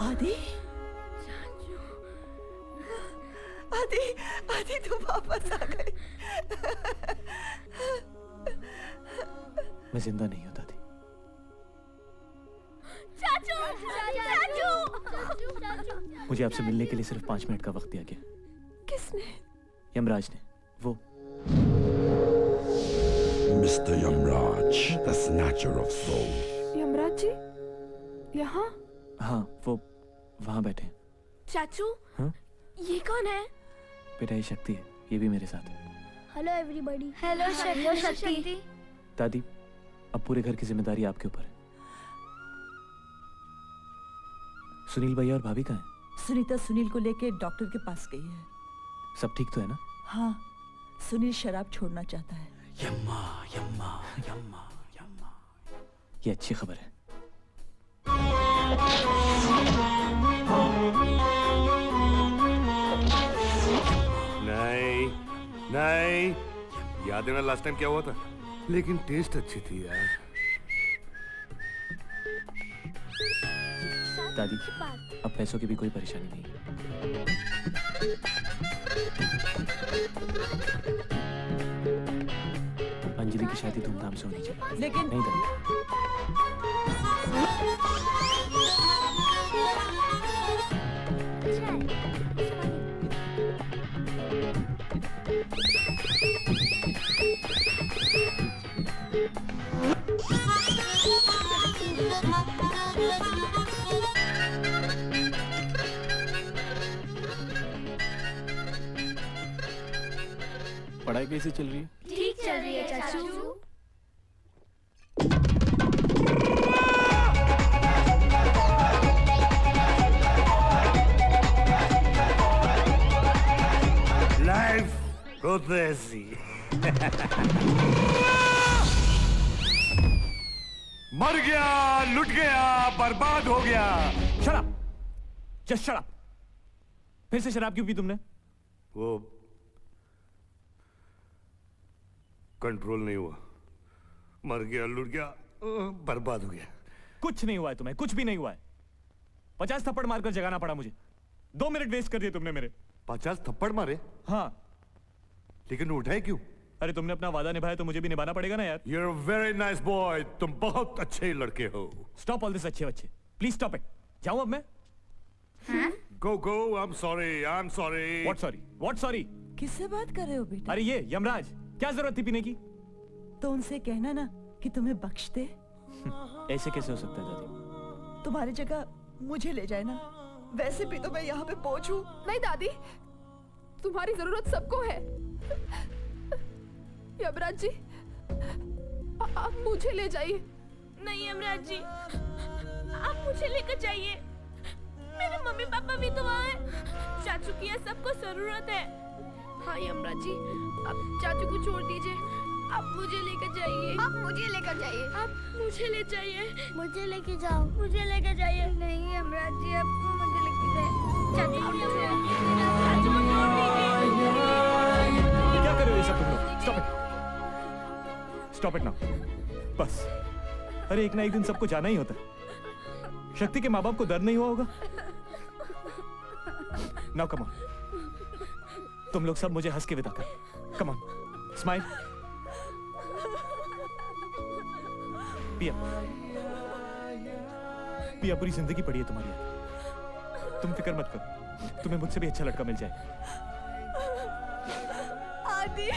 आदि, आदि, आदि तुम वापस आ गए। मैं जिंदा नहीं हूं दादी। चाचू, चाचू, मुझे आपसे मिलने के लिए सिर्फ 5 मिनट का वक्त दिया गया। किसने? यमराज ने। वो Mr. Yamraj, the snatcher of souls. Yamraj ji यहाँ? हाँ, वो वहां बैठे हैं। चाचू, हाँ? ये कौन है? बेटा, ये शक्ति है, ये भी मेरे साथ है। Hello everybody. हेलो शक्ति। दादी, अब पूरे घर की जिम्मेदारी आपके ऊपर है। सुनील भैया और भाभी कहाँ हैं? सुनीता सुनील को लेके डॉक्टर के पास गई है। सब ठीक तो है ना? हाँ, सुनील शराब छोड़ना चाहता है। यम्मा, यम्मा, यम्मा, यम्मा। ये अच्छी खबर है। नहीं, नहीं। याद है ना लास्ट टाइम क्या हुआ था? लेकिन टेस्ट अच्छी थी यार। दादी, अब पैसों की भी कोई परेशानी नहीं। अंजलि की शादी धूमधाम से होनी चाहिए। लेकिन नहीं दादी। पढ़ाई कैसी चल रही है? ठीक चल रही है चाचू। लाइफ होते ऐसी। मर गया, लुट गया, बर्बाद हो गया। शराब, जस्ट शराब। फिर से शराब क्यों पी तुमने? वो कंट्रोल नहीं हुआ, मर गया, लुट गया, बर्बाद हो गया। कुछ नहीं हुआ है तुम्हें, कुछ भी नहीं हुआ है। 50 थप्पड़ मारकर जगाना पड़ा मुझे। 2 मिनट वेस्ट कर दिए तुमने मेरे। 50 थप्पड़ मारे? हाँ। लेकिन उठाए क्यों? अरे तुमने अपना वादा निभाया तो मुझे भी निभाना पड़ेगा ना यार। You're a very nice boy. तुम बहुत अच्छे लड़के हो। Stop all this अच्छे बच्चे। Please stop it. जाऊं अब मैं? Go go. I'm sorry. I'm sorry. What sorry? What sorry? किससे बात कर रहे हो बेटा? अरे ये यमराज, क्या जरूरत थी पीने की? तो उनसे कहना ना कि तुम्हें बख्श दे। ऐसे कैसे हो सकता है दादी? तुम्हारी जगह मुझे ले जाए ना। वैसे भी तो मैं यहाँ पे पहुंचूं। नहीं दादी, तुम्हारी जरूरत सबको है। यमराज जी, आप मुझे ले जाइए। नहीं यमराज जी, आप मुझे लेकर जाइए। मेरे मम्मी पापा भी तो वहाँ हैं। चाचू की यहाँ सबको जरूरत है। हाँ यमराज जी, आप चाचू को छोड़ दीजिए। आप मुझे लेकर जाइए। आप मुझे लेकर जाइए। आप मुझे ले जाइए। मुझे लेके जाओ। मुझे लेकर जाइए। नहीं यमराज जी, आपको मुझे लेके जाइए। चाचू को छोड़ दीजिए। चाचू को छोड़ दीजिए। क्या कर रहे हो ये सब तुम लोग? Stop it. Stop it now. बस। अरे एक ना एक दिन सबको जाना ही होता है। शक्ति के माँ बाप को दर्द नहीं हुआ होगा? Now come on. तुम लोग सब मुझे हंस के विदा कर। Come on. Smile. पिया। पिया पूरी जिंदगी पड़ी है तुम्हारी। तुम फिक्र मत करो। तुम्हें मुझसे भी अच्छा लड़का मिल जाए। आदि,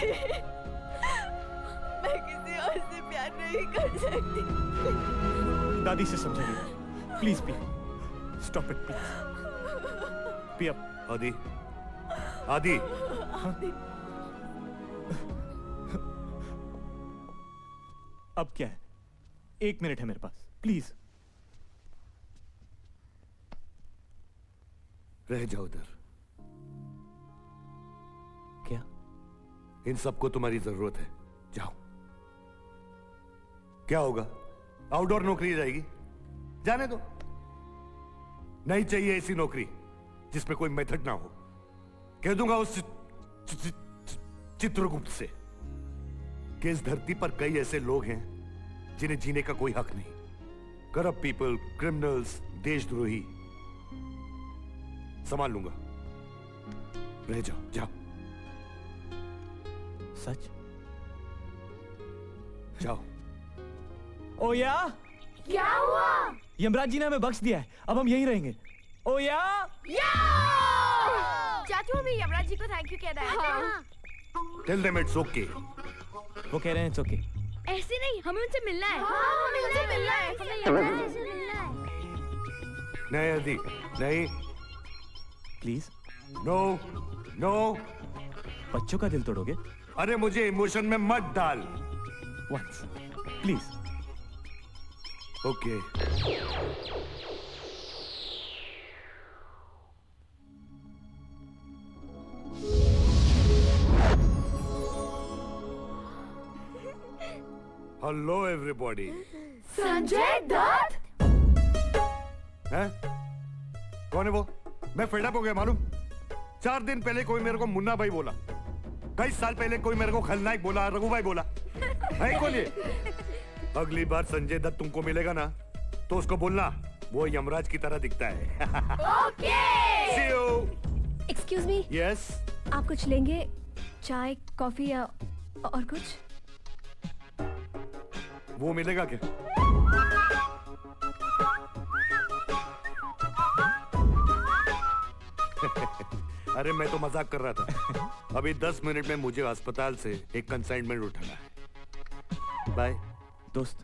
मैं किसी और से प्यार नहीं कर सकती। दादी से समझाइए प्लीज पिया। Stop it please. पिया। आदि, आदि। अब क्या है? 1 मिनट है मेरे पास, प्लीज। रह जाओ उधर। क्या? इन सबको तुम्हारी जरूरत है, जाओ। क्या होगा? आउटडोर नौकरी जाएगी, जाने दो। नहीं चाहिए ऐसी नौकरी जिसमें कोई मेथड ना हो। कह दूंगा उस चित्रगुप्त से कि इस धरती पर कई ऐसे लोग हैं जिन्हें जीने का कोई हक नहीं। करप्ट पीपल, क्रिमिनल्स, देशद्रोही। संभाल लूंगा। रह जाओ, जाओ। सच? जाओ। ओ या? क्या हुआ? यमराज जी ने हमें बख्श दिया है, अब हम यहीं रहेंगे। ओ या? चाचू हमें यमराज जी को थैंक यू कहना है। हाँ। Tell them it's okay. वो कह रहे हैं इट्स ओके। ऐसे नहीं, हमें उनसे मिलना है। हाँ, हमें उनसे मिलना है। हमें यमराज जी से मिलना है। नहीं आदि, नहीं। प्लीज। No, no. बच्चों का दिल तोड़ोगे? अरे मुझे इमोशन में मत डाल। Once, please. Okay. Hello everybody. Sanjay Dutt? हैं? कौन है वो? मैं फेड अप हो गया मालूम। 4 दिन पहले कोई मेरे को मुन्ना भाई बोला, कई साल पहले कोई मेरे को खलनायक बोला, रघु भाई बोला। है कौन ये? अगली बार संजय दत्त तुमको मिलेगा ना तो उसको बोलना वो यमराज की तरह दिखता है। Okay. See you. Excuse me. Yes. आप कुछ लेंगे? चाय, कॉफी या और कुछ? वो मिलेगा क्या? अरे मैं तो मजाक कर रहा था। अभी 10 मिनट में मुझे अस्पताल से एक कंसाइनमेंट उठाना है। बाय दोस्त।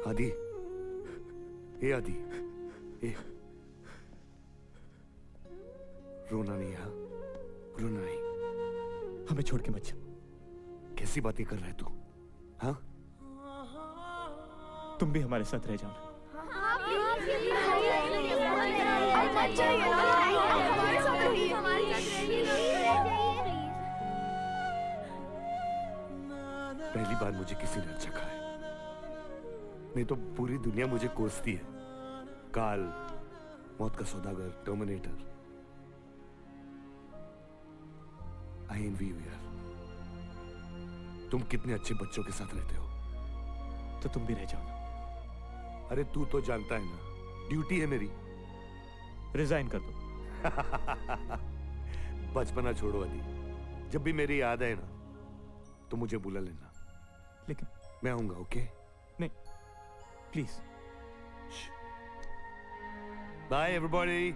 आदि, ए आदि, ए रोना नहीं, हाँ रोना नहीं। हमें छोड़ के मत जा। कैसी बातें कर रहे तू? हाँ तुम भी हमारे साथ रह जाओ। पहली बार मुझे किसी ने अच्छा कहा है, नहीं तो पूरी दुनिया मुझे कोसती है। काल, मौत का सौदागर, टर्मिनेटर। आई एनवी यू यार। तुम कितने अच्छे बच्चों के साथ रहते हो। तो तुम भी रह जाओ ना। अरे तू तो जानता है ना, ड्यूटी है मेरी। रिजाइन कर दो। बचपना छोड़ो आदि। जब भी मेरी याद आए ना तो मुझे बुला लेना। लेकिन मैं आऊंगा, ओके? नहीं प्लीज। By everybody.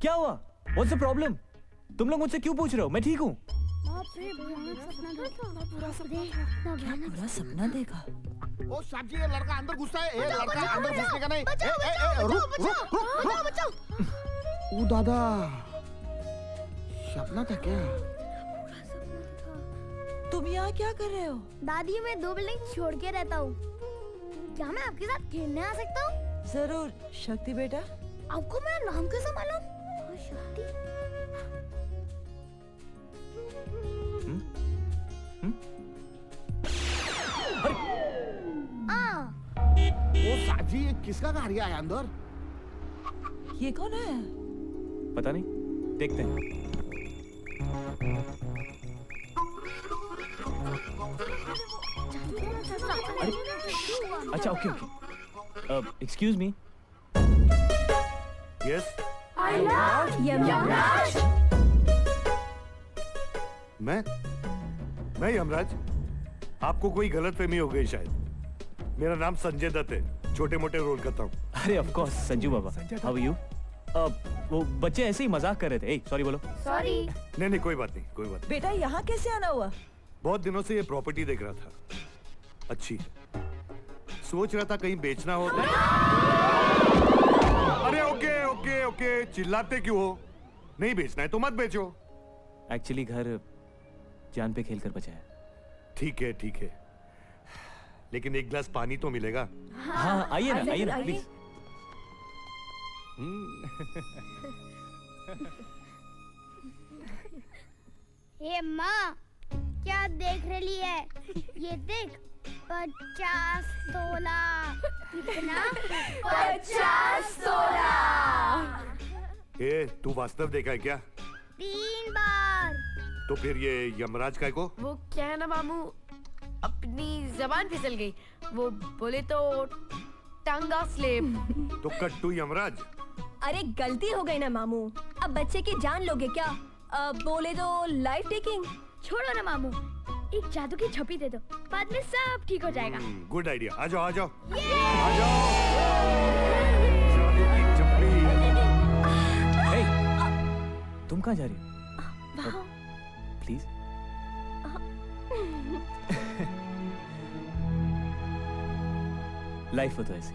क्या हुआ? What's the problem? तुम लोग मुझसे क्यों पूछ रहे हो? मैं ठीक हूँ। पूरा सपना देखा। ओ साहब जी, ये लड़का अंदर घुसता है। ए लड़का अंदर घुसने का नहीं। रुक रुक रुक रुक। ओ दादा, सपना था क्या? तुम यहाँ क्या कर रहे हो? दादी, मैं 2 बिल्डिंग छोड़ के रहता हूँ। क्या मैं आपके साथ खेलने आ सकता हूँ? जरूर। शक्ति बेटा, आपको मेरा नाम कैसे मालूम? शक्ति। ओ साहब जी, ये किसका गाड़ी आया अंदर? ये कौन है? पता नहीं, देखते हैं। अच्छा, okay okay. Excuse me. Yes. Yamraj. मैं यमराज? आपको कोई गलतफहमी हो गई शायद। मेरा नाम संजय दत्त है, छोटे मोटे रोल करता हूँ। अरे of course Sanju Baba. How are you? वो बच्चे ऐसे ही मजाक कर रहे थे। सॉरी बोलो। सॉरी। नहीं कोई बात नहीं, कोई बात नहीं। बेटा यहाँ कैसे आना हुआ? बहुत दिनों से ये प्रॉपर्टी देख रहा था। अच्छी, सोच रहा था कहीं बेचना हो तो। अरे ओके ओके ओके, चिल्लाते क्यों हो? नहीं बेचना है तो मत बेचो। एक्चुअली घर जान पे खेल कर बचा है। ठीक है ठीक है, लेकिन एक गिलास पानी तो मिलेगा। हाँ आइए ना प्लीज। हे माँ, क्या देख रही है? ये देख, 50 तोला। कितना? 50 तोला। ए, तू वास्तव देखा है क्या? 3 बार। तो फिर ये यमराज काय को? वो क्या है ना मामू, अपनी जबान फिसल गई। वो बोले तो टांगा स्लेब। तो कट्टू यमराज। अरे गलती हो गई ना मामू, अब बच्चे की जान लोगे क्या? बोले तो लाइफ टेकिंग। छोड़ो ना मामू, एक जादू की छपी दे दो, बाद में सब ठीक हो जाएगा। Good idea. आ जाओ आ जाओ आ जाओ। जादू की छपी। Hey, तुम कहाँ जा रही हो? प्लीज। लाइफ हो तो ऐसी।